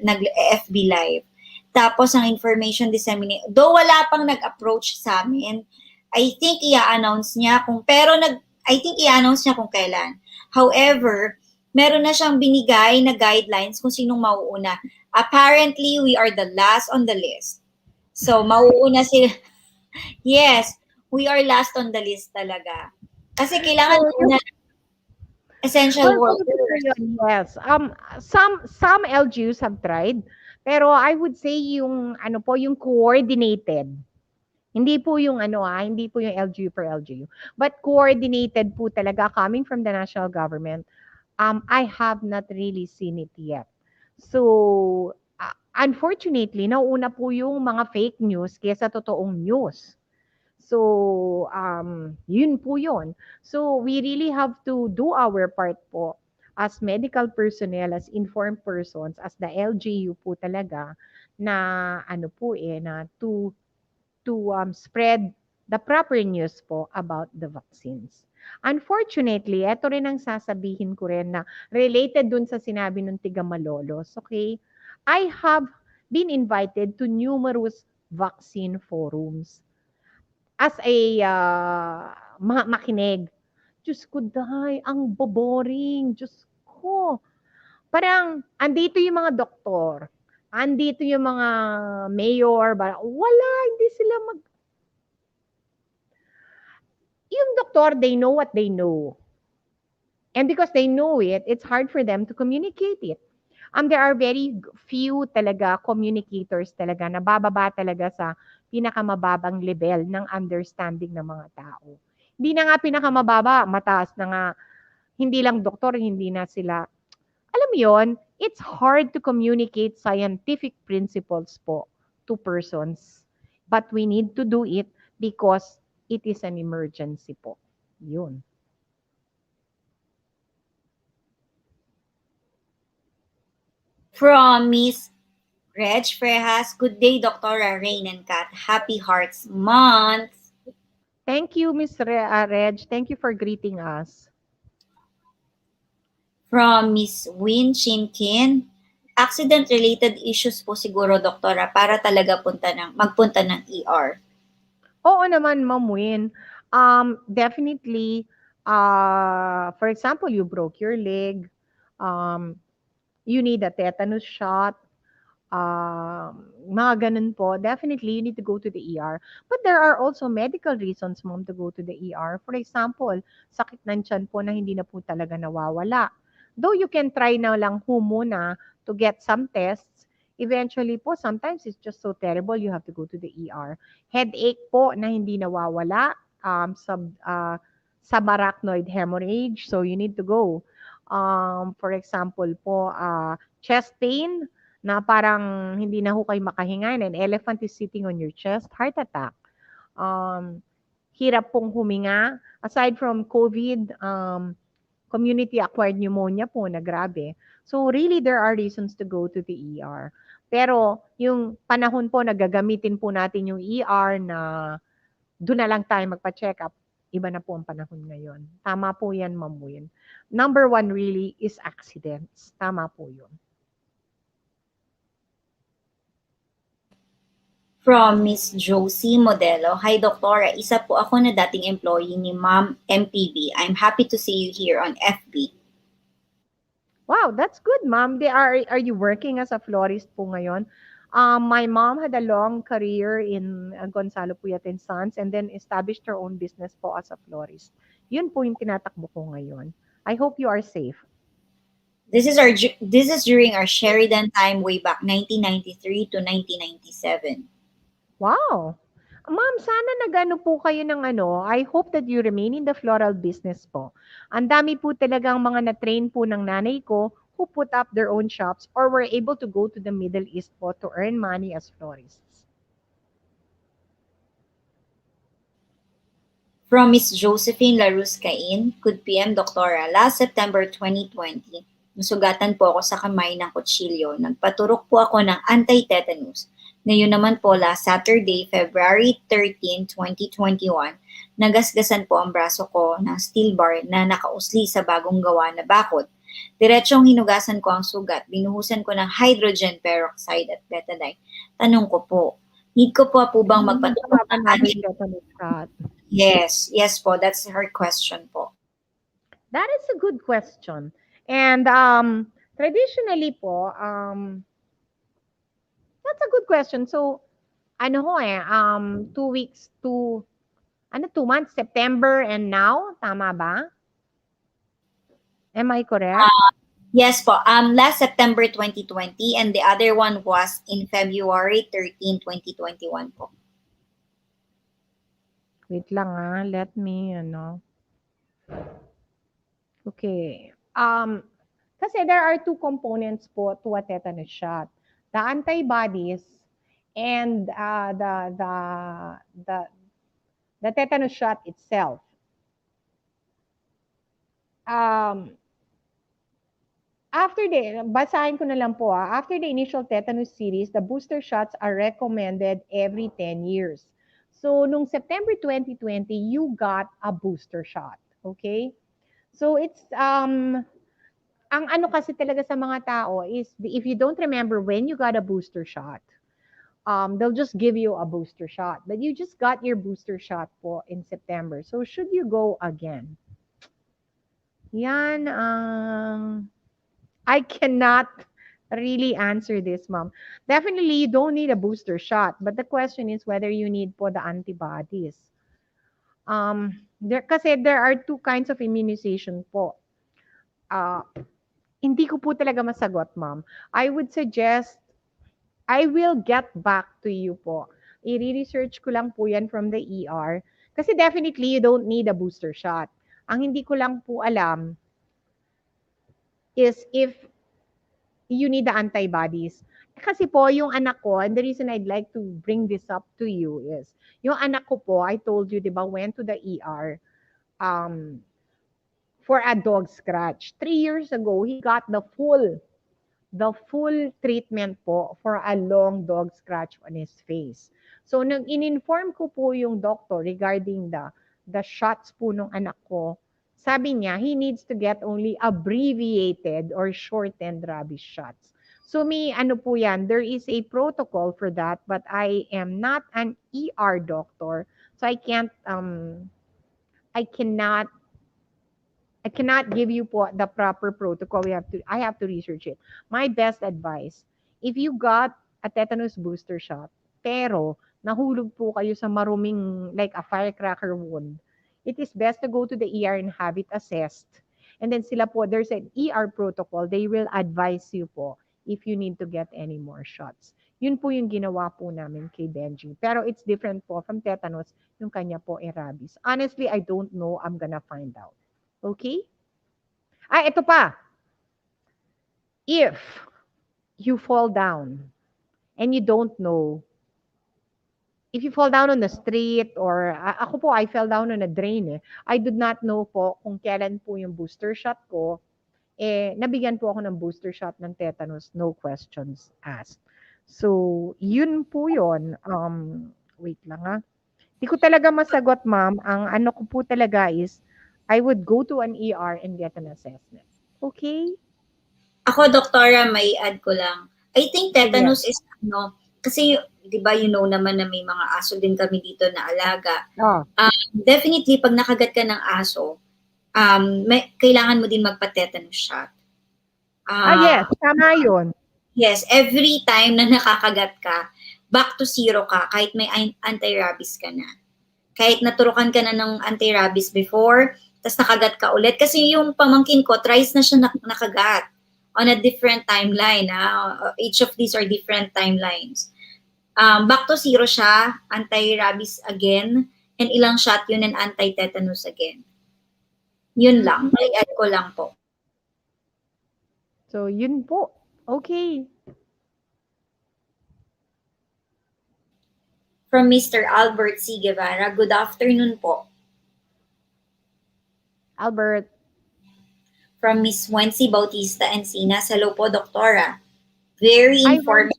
nag-FB live. Tapos ang information disseminate, though wala pang nag-approach sa amin, I think i-announce niya kung kailan. However, meron na siyang binigay na guidelines kung sinong mauuna. Apparently, we are the last on the list. So, mauuna sila. Yes, we are last on the list talaga. Kasi kailangan na essential workers. Yes. Some LGUs have tried, pero I would say yung yung coordinated. Hindi po yung hindi po yung LGU per LGU, but coordinated po talaga coming from the national government. I have not really seen it yet. So, unfortunately, nauuna po yung mga fake news kaysa totoong news. So, yun po yun. So, we really have to do our part po as medical personnel, as informed persons, as the LGU po talaga na to spread the proper news po about the vaccines. Unfortunately, ito rin ang sasabihin ko rin na related dun sa sinabi ng tiga Malolos, okay? I have been invited to numerous vaccine forums as a makinig. Diyos ko, dahay, ang boboring. Diyos ko. Parang, andito yung mga doktor, andito yung mga mayor, wala, hindi sila yung doktor, they know what they know. And because they know it, it's hard for them to communicate it. There are very few talaga communicators talaga na bababa talaga sa pinakamababang level ng understanding ng mga tao. Hindi na nga pinakamababa, mataas na nga. Hindi lang doktor, hindi na sila. Alam mo yon, it's hard to communicate scientific principles po to persons. But we need to do it because it is an emergency po. Yun. From Miss Reg Frejas, good day, Dr. Rain and Kat. Happy Hearts Month. Thank you, Miss Reg. Thank you for greeting us. From Miss Win Chinkin, accident-related issues po siguro, doktora, para talaga magpunta ng ER. Oo naman, Ma'am Win. Definitely, for example, you broke your leg, you need a tetanus shot, mga ganun po, definitely you need to go to the ER. But there are also medical reasons, Ma'am, to go to the ER. For example, sakit ng tiyan po na hindi na po talaga nawawala. Though you can try na lang po muna to get some tests, eventually po, sometimes it's just so terrible, you have to go to the ER. Headache po na hindi nawawala, subarachnoid hemorrhage, so you need to go. For example po, chest pain, na parang hindi na ho kayo makahinga, and an elephant is sitting on your chest, heart attack. Hirap pong huminga. Aside from COVID, community-acquired pneumonia po na grabe. So really, there are reasons to go to the ER. Pero yung panahon po na gagamitin po natin yung ER na doon na lang tayo magpa-check up, iba na po ang panahon ngayon. Tama po yan, Ma'am Win. Number one really is accidents. Tama po yun. From Miss Josie Modelo, hi Doktora, isa po ako na dating employee ni Ma'am MPB. I'm happy to see you here on FB. Wow, that's good, Ma'am. Are you working as a florist po ngayon? My mom had a long career in Gonzalo Puyat and Sons and then established her own business po as a florist. Yun po yung tinatakbo ko ngayon. I hope you are safe. This is during our Sheridan time way back 1993 to 1997. Wow. Ma'am, sana nagano po kayo ng I hope that you remain in the floral business po. Ang dami po talagang mga na-train po ng nanay ko who put up their own shops or were able to go to the Middle East po to earn money as florists. From Miss Josephine Laruscain, good PM, Doktora. Last September 2020, nasugatan po ako sa kamay ng kutsilyo. Nagpaturok po ako ng anti-tetanus. Ngayon naman po, last Saturday, February 13, 2021, nagasgasan po ang braso ko ng steel bar na nakausli sa bagong gawa na bakod. Diretsong hinugasan ko ang sugat. Binuhusan ko ng hydrogen peroxide at betadine. Tanong ko po, need ko po bang magpaturok ng Tetanus shot. Yes po, that's her question po. That is a good question. And traditionally po, that's a good question. So, 2 weeks to, 2 months, September and now, tama ba? Am I correct? Yes po, last September 2020 and the other one was in February 13, 2021 po. Wait lang let me, Okay. Kasi there are two components po to a tetanus shot. The antibodies and the tetanus shot itself. Basahin ko na lang po after the initial tetanus series, the booster shots are recommended every 10 years. So, nung September 2020, you got a booster shot. Okay? So, it's, ang ano kasi talaga sa mga tao is, if you don't remember when you got a booster shot, they'll just give you a booster shot. But you just got your booster shot po in September. So, should you go again? Yan I cannot really answer this, ma'am. Definitely, you don't need a booster shot. But the question is whether you need po the antibodies. Kasi there are two kinds of immunization po. Hindi ko po talaga masagot, ma'am. I would suggest, I will get back to you po. I-research ko lang po yan from the ER. Kasi definitely, you don't need a booster shot. Ang hindi ko lang po alam is if you need the antibodies. Kasi po, yung anak ko, and the reason I'd like to bring this up to you is, yung anak ko po, I told you, di ba, went to the ER for a dog scratch. 3 years ago, he got the full treatment po for a long dog scratch on his face. So, in-inform ko po yung doctor regarding the shots po nung anak ko. Sabi niya, he needs to get only abbreviated or shortened rabies shots. So may po yan, there is a protocol for that, but I am not an ER doctor, so I cannot give you po the proper protocol. I have to research it. My best advice, if you got a tetanus booster shot, pero nahulog po kayo sa maruming, like a firecracker wound, it is best to go to the ER and have it assessed. And then sila po, there's an ER protocol. They will advise you po if you need to get any more shots. Yun po yung ginawa po namin kay Benji. Pero it's different po from tetanus, yung kanya po rabies. Honestly, I don't know. I'm gonna find out. Okay? Ito pa. If you fall down and you don't know, if you fall down on the street or ako po, I fell down on a drain I did not know po kung kailan po yung booster shot ko. Nabigyan po ako ng booster shot ng tetanus, no questions asked. So, yun po yun. Wait lang Hindi ko talaga masagot, ma'am. Ang ano ko po talaga is, I would go to an ER and get an assessment. Okay? Ako, doktora, may add ko lang. I think tetanus is, kasi, di ba, you know naman na may mga aso din kami dito na alaga. Definitely, pag nakagat ka ng aso, kailangan mo din magpa-tetanus shot. Yes, tama yun. Yes, every time na nakakagat ka, back to zero ka kahit may anti-rabies ka na. Kahit naturukan ka na ng anti-rabies before, tapos nakagat ka ulit. Kasi yung pamangkin ko, thrice na siya nakagat on a different timeline. Each of these are different timelines. Back to zero siya, anti-rabies again, and ilang shot yun and anti-tetanus again. Yun lang. I-add ko lang po. So, yun po. Okay. From Mr. Albert C. Guevara, good afternoon po. Albert. From Miss Wency Bautista Encinas. Hello po, Doktora. Very Hi, Wen.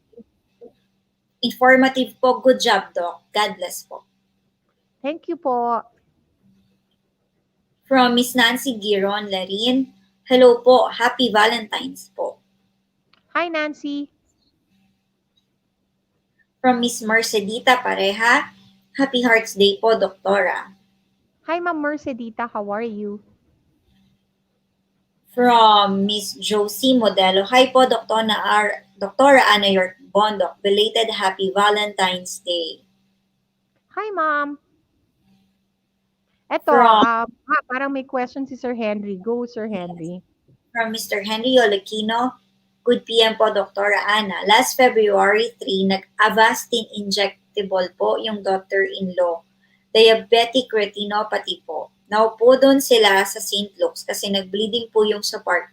informative po. Good job, Doc. God bless po. Thank you po. From Miss Nancy Giron Larin. Hello po. Happy Valentine's po. Hi, Nancy. From Miss Mercedita Pareha. Happy Hearts Day po, Doktora. Hi, Ma'am Mercedita. How are you? From Miss Josie Modelo. Hi po, Doktora Ana York Bondok. Belated Happy Valentine's Day. Hi, Ma'am. Eto, From parang may question si Sir Henry. Go, Sir Henry. From Mr. Henry Olequino. Good PM po, Doktora Ana. Last February 3, nag-Avastin injectable po yung daughter-in-law. Diabetic retinopathy po. Naupo doon sila sa St. Luke's kasi nag-bleeding po yung sa part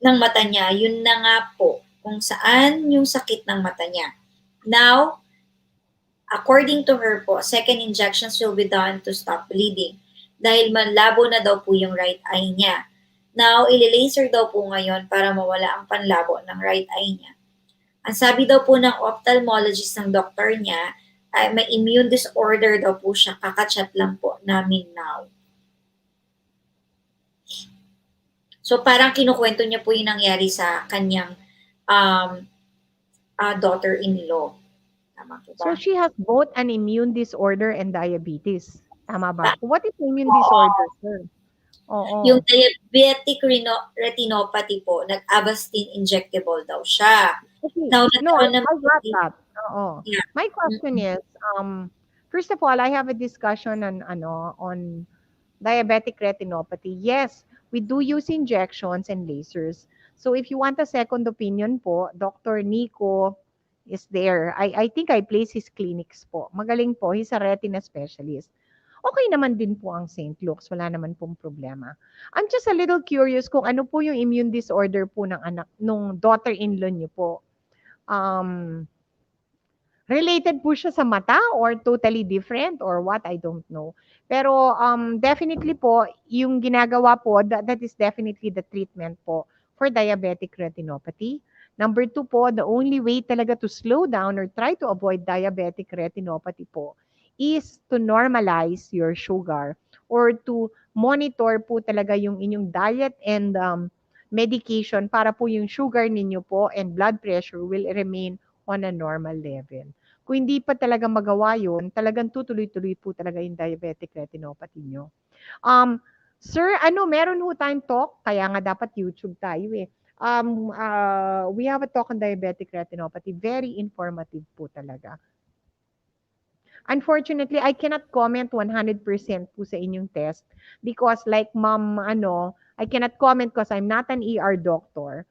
ng mata niya. Yun na nga po kung saan yung sakit ng mata niya. Now, according to her po, second injections will be done to stop bleeding dahil malabo na daw po yung right eye niya. Now, laser daw po ngayon para mawala ang panlabo ng right eye niya. Ang sabi daw po ng ophthalmologist ng doktor niya, ay may immune disorder daw po siya. Kakachat lang po namin now. So, parang kinukwento niya po yung nangyari sa kanyang daughter-in-law. Tama po ba? So, she has both an immune disorder and diabetes. Tama ba? What is immune disorder, sir? Oo. Yung diabetic retinopathy po, nag-Avastin injectable daw siya. Okay. Now, No, I nagkaroon ng got that. Oo. Yeah. My question is, first of all, I have a discussion on diabetic retinopathy. Yes, we do use injections and lasers. So if you want a second opinion po, Dr. Nico is there. I think I place his clinics po. Magaling po. He's a retina specialist. Okay naman din po ang St. Luke's. Wala naman pong problema. I'm just a little curious kung ano po yung immune disorder po ng nung daughter-in-law niyo po. Related po siya sa mata or totally different or what? I don't know. Pero definitely po, yung ginagawa po, that is definitely the treatment po for diabetic retinopathy. Number 2 po, the only way talaga to slow down or try to avoid diabetic retinopathy po is to normalize your sugar or to monitor po talaga yung inyong diet and medication para po yung sugar ninyo po and blood pressure will remain on a normal level. Kung hindi pa talaga magawa yun, talagang tutuloy-tuloy po talaga yung diabetic retinopathy nyo. Sir, meron ho tayong talk, kaya nga dapat YouTube tayo eh. We have a talk on diabetic retinopathy. Very informative po talaga. Unfortunately, I cannot comment 100% po sa inyong test because like ma'am, I cannot comment because I'm not an ER doctor.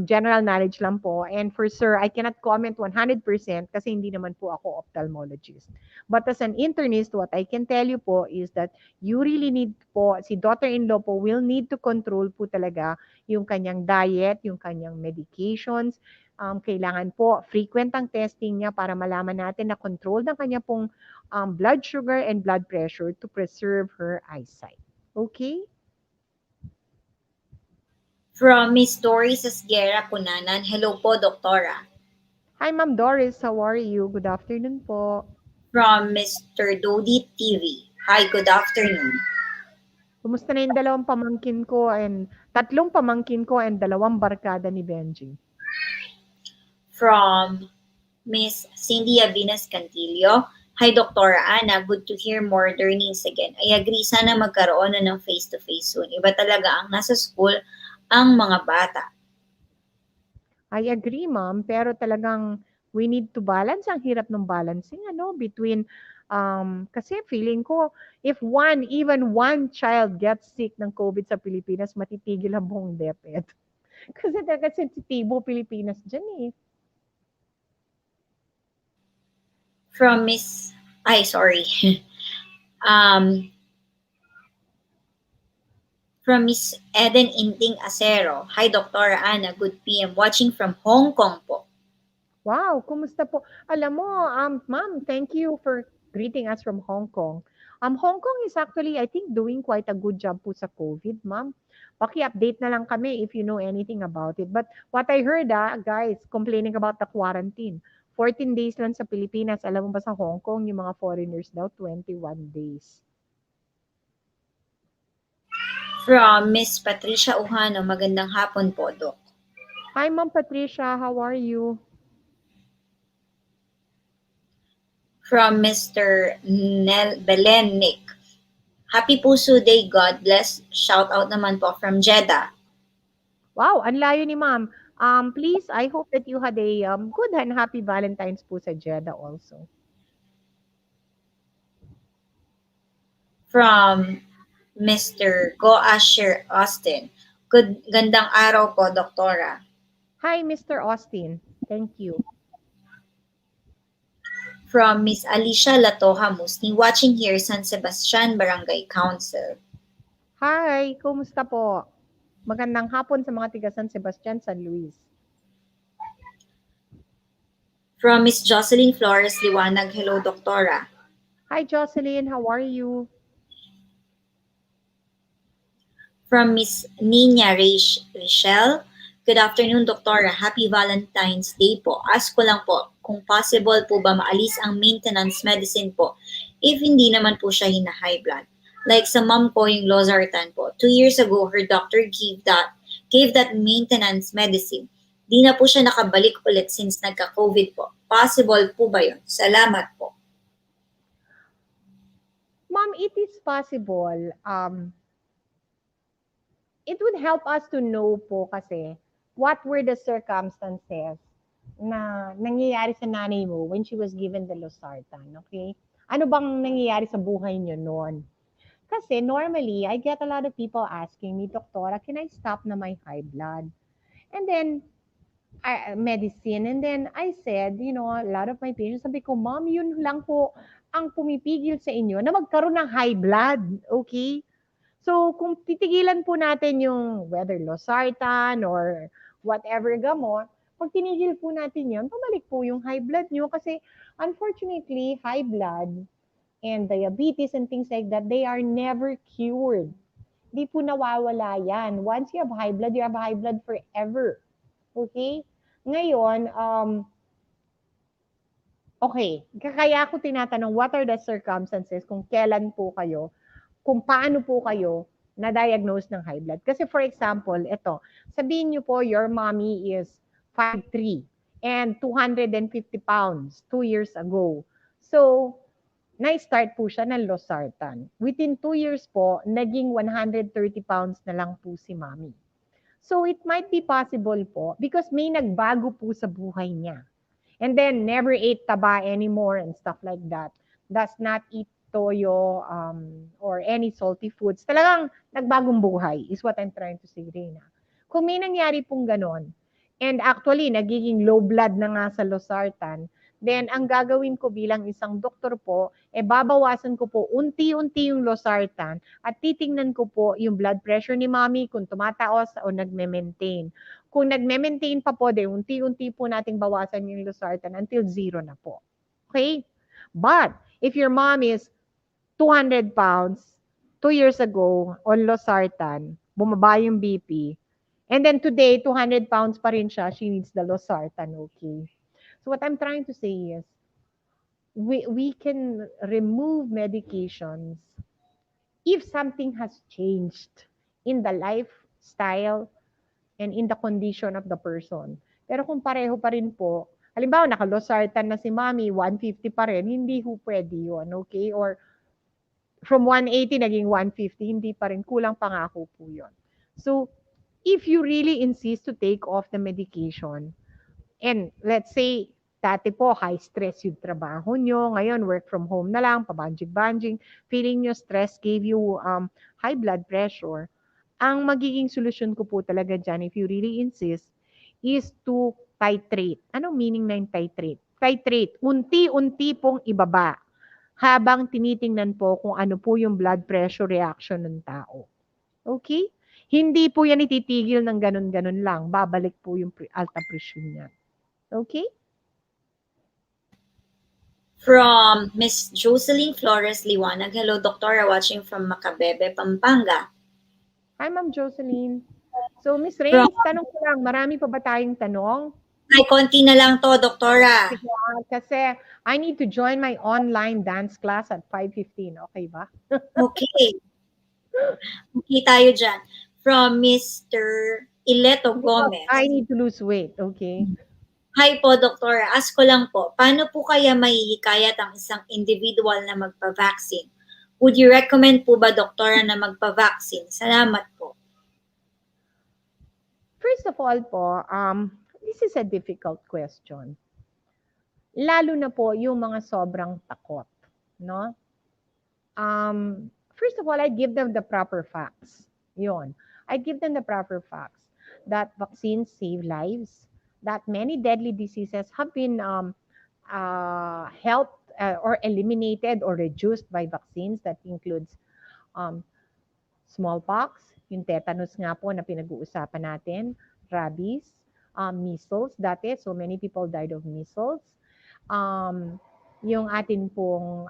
General knowledge lang po. And for sir, I cannot comment 100% kasi hindi naman po ako ophthalmologist. But as an internist, what I can tell you po is that you really need po, si daughter-in-law po will need to control po talaga yung kanyang diet, yung kanyang medications. Kailangan po frequent ang testing niya para malaman natin na control ng kanya pong blood sugar and blood pressure to preserve her eyesight. Okay? From Miss Doris Esguera Punanan. Hello po, Doktora. Hi, Ma'am Doris. How are you? Good afternoon po. From Mr. Dodi TV. Hi, good afternoon. Kumusta na yung tatlong pamangkin ko and 2 barkada ni Benji? From Miss Cindy Avinas Cantillo. Hi, Dr. Ana. Good to hear more learnings again. I agree, sana magkaroon na ng face-to-face soon. Iba talaga ang nasa school ang mga bata. I agree, ma'am. Pero talagang we need to balance. Ang hirap ng balancing, between, kasi feeling ko, if even one child gets sick ng COVID sa Pilipinas, matitigil ang buong DepEd. Kasi talaga sensitibo Pilipinas dyan eh. From Miss, from Miss Eden Inting Acero. Hi, Dr. Ana. Good PM. Watching from Hong Kong po. Wow, kumusta po? Alam mo, ma'am, thank you for greeting us from Hong Kong. Hong Kong is actually, I think, doing quite a good job po sa COVID, ma'am. Paki-update na lang kami if you know anything about it. But what I heard, guys, complaining about the quarantine. 14 days lang sa Pilipinas. Alam mo ba sa Hong Kong, yung mga foreigners daw, 21 days. From Miss Patricia Uhano, magandang hapon po, Doc. Hi, Ma'am Patricia. How are you? From Mr. Belen Nick. Happy Puso Day, God bless. Shout out naman po from Jeddah. Wow, ang layo ni Ma'am. Please, I hope that you had a good and happy Valentine's po sa Jeddah also. From Mr. Go Asher Austin. Gandang araw po, Doktora. Hi, Mr. Austin. Thank you. From Miss Alicia Latoha Musni, watching here, San Sebastian Barangay Council. Hi, kumusta po? Magandang hapon sa mga tiga San Sebastian, San Luis. From Miss Jocelyn Flores Liwanag, hello, Doktora. Hi, Jocelyn. How are you? From Miss Nina Rachel, good afternoon, Doktora. Happy Valentine's Day po. Ask ko lang po, kung possible po ba maalis ang maintenance medicine po if hindi naman po siya hina-high blood. Like sa mom ko, yung losartan po. 2 years ago, her doctor gave that maintenance medicine. Di na po siya nakabalik ulit since nagka-COVID po. Possible po ba yun? Salamat po. Ma'am, it is possible. It would help us to know po kasi what were the circumstances na nangyayari sa nanay mo when she was given the losartan, okay? Ano bang nangyayari sa buhay niyo noon? Kasi normally, I get a lot of people asking me, Doktora, can I stop na my high blood? And then, medicine. And then I said, you know, a lot of my patients, sabi ko, Ma'am, yun lang po ang pumipigil sa inyo na magkaroon ng high blood, okay? So, kung titigilan po natin yung whether losartan or whatever gamot, pag tinigil po natin yun, pabalik po yung high blood nyo kasi unfortunately, high blood and diabetes and things like that, they are never cured. Di po nawawala yan. Once you have high blood forever. Okay? Ngayon, okay, kaya ako tinatanong, what are the circumstances kung kailan po kayo, kung paano po kayo na-diagnose ng high blood. Kasi for example, ito, sabihin niyo po your mommy is 5'3" and 250 pounds 2 years ago. So, na-start po siya ng losartan. Within 2 years po, naging 130 pounds na lang po si mommy. So, it might be possible po because may nagbago po sa buhay niya. And then, never ate taba anymore and stuff like that. Does not eat toyo or any salty foods. Talagang nagbagong buhay is what I'm trying to say, Reina. Kung may nangyari pong ganon, and actually, nagiging low blood na nga sa losartan, then ang gagawin ko bilang isang doktor po, babawasan ko po unti-unti yung losartan at titingnan ko po yung blood pressure ni mommy kung tumataos o nagme-maintain. Kung nagme-maintain pa po, de unti-unti po nating bawasan yung losartan until 0 na po. Okay? But, if your mom is 200 pounds 2 years ago on losartan, bumaba yung BP, and then today, 200 pounds pa rin siya, she needs the losartan, okay? So what I'm trying to say is, we can remove medications if something has changed in the lifestyle and in the condition of the person. Pero kung pareho pa rin po, halimbawa naka-losartan na si mommy, 150 pa rin, hindi ho pwede yun, okay? Or from 180 naging 150, hindi pa rin, kulang pa nga po yun. So, if you really insist to take off the medication, and let's say, dati po, high stress yung trabaho nyo, ngayon, work from home na lang, pabanjig-banjing, feeling nyo stress gave you high blood pressure, ang magiging solusyon ko po talaga dyan, if you really insist, is to titrate. Anong meaning na yung titrate? Titrate, unti-unti pong ibaba habang tinitingnan po kung ano po yung blood pressure reaction ng tao. Okay? Hindi po yan ititigil ng ganun-ganun lang. Babalik po yung alta presyon niya. Okay? From Miss Jocelyn Flores Liwanag. Hello, Doctora, watching from Macabebe, Pampanga. Hi, Ma'am Jocelyn. So, Miss From, Reyes, tanong ko lang, marami pa ba tayong tanong? ay, konti na lang to, Doktora. Kasi I need to join my online dance class at 5:15. Okay ba? Okay. Okay tayo dyan. From Mr. Ileto Gomez. I need to lose weight. Okay. Hi po, Doktora. Ask ko lang po, paano po kaya mahihikayat ang isang individual na magpa-vaccine? Would you recommend po ba, Doktora, na magpa-vaccine? Salamat po. First of all po, this is a difficult question. Lalo na po yung mga sobrang takot, no? First of all, I give them the proper facts. Yun. I give them the proper facts that vaccines save lives, that many deadly diseases have been helped or eliminated or reduced by vaccines. That includes smallpox, yung tetanus nga po na pinag-uusapan natin, rabies, measles dati. So many people died of measles. Yung atin pong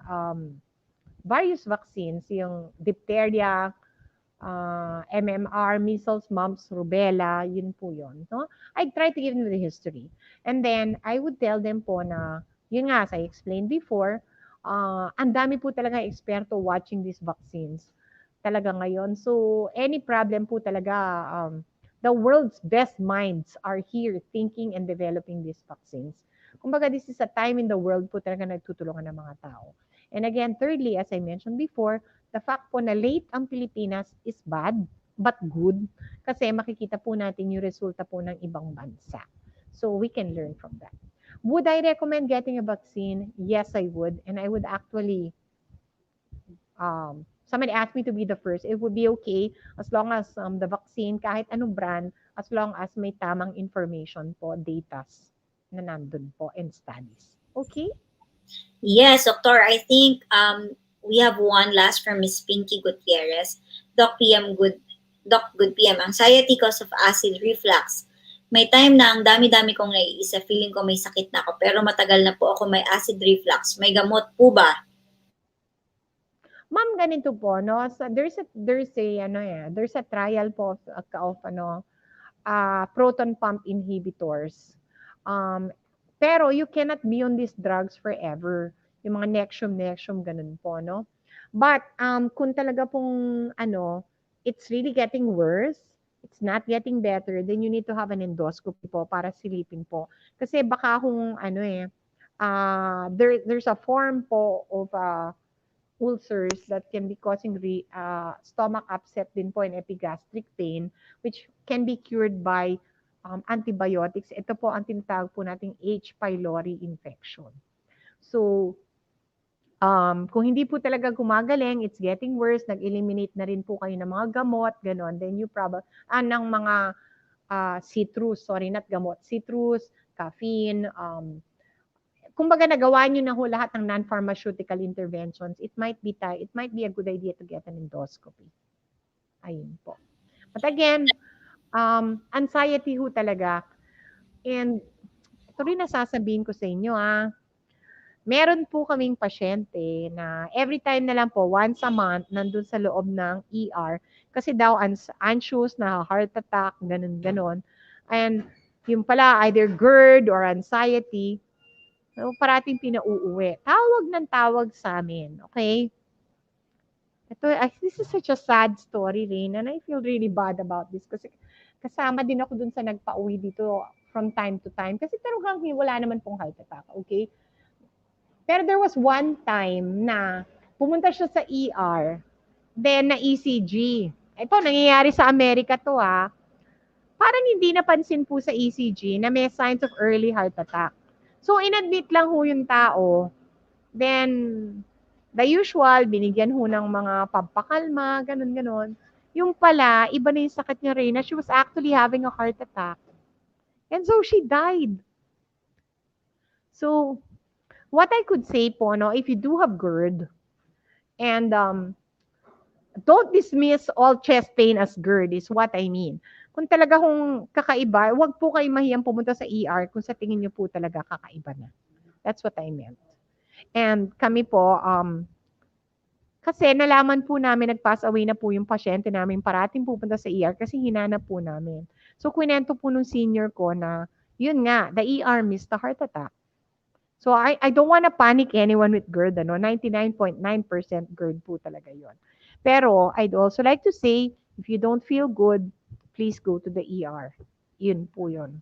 various vaccines, yung diphtheria, MMR, measles, mumps, rubella, yun po yun. No? I try to give them the history. And then, I would tell them po na, yun nga, as I explained before, ang dami po talaga eksperto watching these vaccines talaga ngayon. So, any problem po talaga, the world's best minds are here thinking and developing these vaccines. Kumbaga, this is a time in the world po talaga nagtutulungan ng mga tao. And again, thirdly, as I mentioned before, the fact po na late ang Pilipinas is bad, but good. Kasi makikita po natin yung resulta po ng ibang bansa. So we can learn from that. Would I recommend getting a vaccine? Yes, I would. And I would actually, somebody asked me to be the first. It would be okay as long as the vaccine, kahit anong brand, as long as may tamang information po, data na nandun po, and studies. Okay? Yes, Doctor. I think we have one last from Miss Pinky Gutierrez. Doc Good PM. Anxiety cause of acid reflux. May time na ang dami-dami kong naiisa, feeling ko may sakit na ako, pero matagal na po ako may acid reflux. May gamot po ba? Ma'am, ganito po, no? So there's a trial po of proton pump inhibitors. Pero you cannot be on these drugs forever. Yung mga Nexium, ganun po, no? But kung talaga pong it's really getting worse, it's not getting better, then you need to have an endoscopy po para silipin po. Kasi baka kung there's a form po of ulcers that can be causing stomach upset din po and epigastric pain, which can be cured by antibiotics. Ito po ang tinatawag po nating H. pylori infection. So, kung hindi po talaga gumagaling, it's getting worse, nag-eliminate na rin po kayo ng mga gamot, ganon, then you probably, ng mga citrus, caffeine, kumbaga nagawa nyo na ho lahat ng non-pharmaceutical interventions, it might be a good idea to get an endoscopy. Ayun po. But again, anxiety ho talaga. And ito rin nasasabihin ko sa inyo, meron po kaming pasyente na every time na lang po, once a month, nandun sa loob ng ER, kasi daw anxious, na heart attack, ganun. And yung pala, either GERD or anxiety, so, parating pinauuwi. Tawag ng tawag sa amin, okay? This is such a sad story, Rain, and I feel really bad about this kasi kasama din ako dun sa nagpa-uwi dito from time to time kasi talagang wala naman pong heart attack, okay? Pero there was one time na pumunta siya sa ER, then na ECG. Ito, nangyayari sa Amerika to Parang hindi napansin po sa ECG na may signs of early heart attack. So, inadmit lang ho yung tao. Then, the usual, binigyan ho ng mga pampakalma, ganun. Yung pala, iba na yung sakit niya rin, na she was actually having a heart attack. And so, she died. So, what I could say po, no, if you do have GERD, and don't dismiss all chest pain as GERD is what I mean. Kung talaga kung kakaiba, wag po kayo mahiyang pumunta sa ER kung sa tingin niyo po talaga kakaiba na. That's what I meant. And kami po, kasi nalaman po namin nag-pass away na po yung pasyente namin parating pupunta sa ER kasi hinanap po namin. So, kwento po nung senior ko na, yun nga, the ER missed the heart attack. So, I don't wanna panic anyone with GERD, 99.9% GERD po talaga yun. Pero, I'd also like to say, if you don't feel good, please go to the ER. Yun po yun.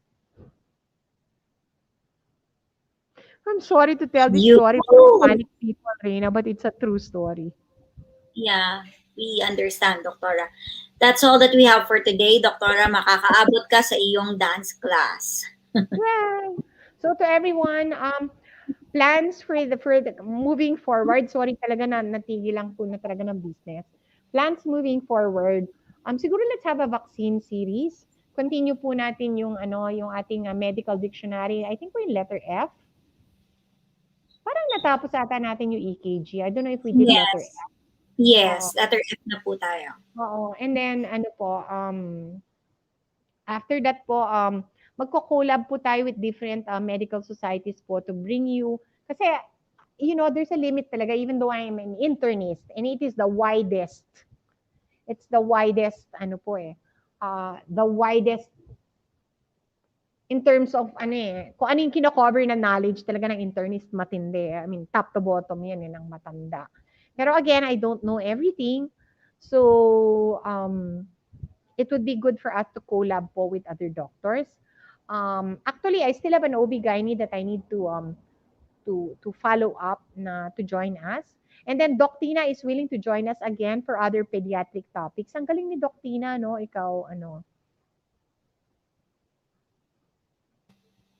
I'm sorry to tell this You, story for panic people, Reina, but it's a true story. yeah, we understand, Doktora. That's all that we have for today, Doktora. Makakaabot ka sa iyong dance class. Yay! So to everyone, plans for the moving forward, sorry talaga na natigil lang po na talaga ng business. Plans moving forward, siguro let's have a vaccine series. Continue po natin yung yung ating medical dictionary. I think we're in letter F. Parang natapos ata natin yung EKG. I don't know if we did letter Yes. F. Yes, Oo. letter F na po tayo. Oo. And then after that po, magko-collab po tayo with different medical societies po to bring you, kasi, there's a limit talaga, even though I'm an internist, and it is the widest, the widest in terms of, kung ano yung kino-cover na knowledge talaga ng internist, matindi. I mean, top to bottom yan, ng matanda. Pero again, I don't know everything. So, it would be good for us to collab po with other doctors. Actually, I still have an OB-GYN that I need to follow up to join us. And then Doc Tina is willing to join us again for other pediatric topics. Ang galing ni Doc Tina, no? Ikaw,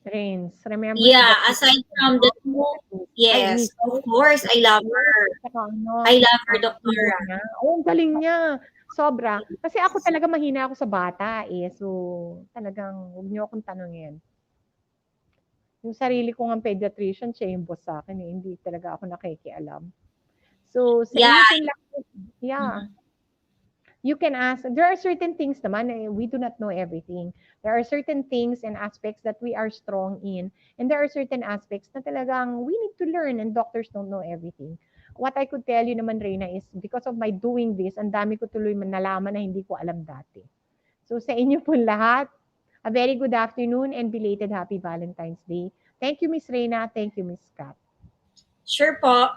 Rains, remember si Yeah, Doc Tina? aside from the two, yes, of course, I love her. I love her, Doktora. Ang galing niya. Sobra. Kasi ako talaga mahina ako sa bata eh. So, talagang huwag niyo akong tanungin. Yung sarili ko ng pediatrician, siya yung boss sa akin eh. Hindi talaga ako nakikialam. So, sa inyo po lang, you can ask. There are certain things naman, we do not know everything. There are certain things and aspects that we are strong in. And there are certain aspects na talagang we need to learn and doctors don't know everything. What I could tell you naman, Reina, is because of my doing this, ang dami ko tuloy nalaman na hindi ko alam dati. So sa inyo po lahat, a very good afternoon and belated Happy Valentine's Day. Thank you, Miss Reina. Thank you, Miss Kat. Sure po.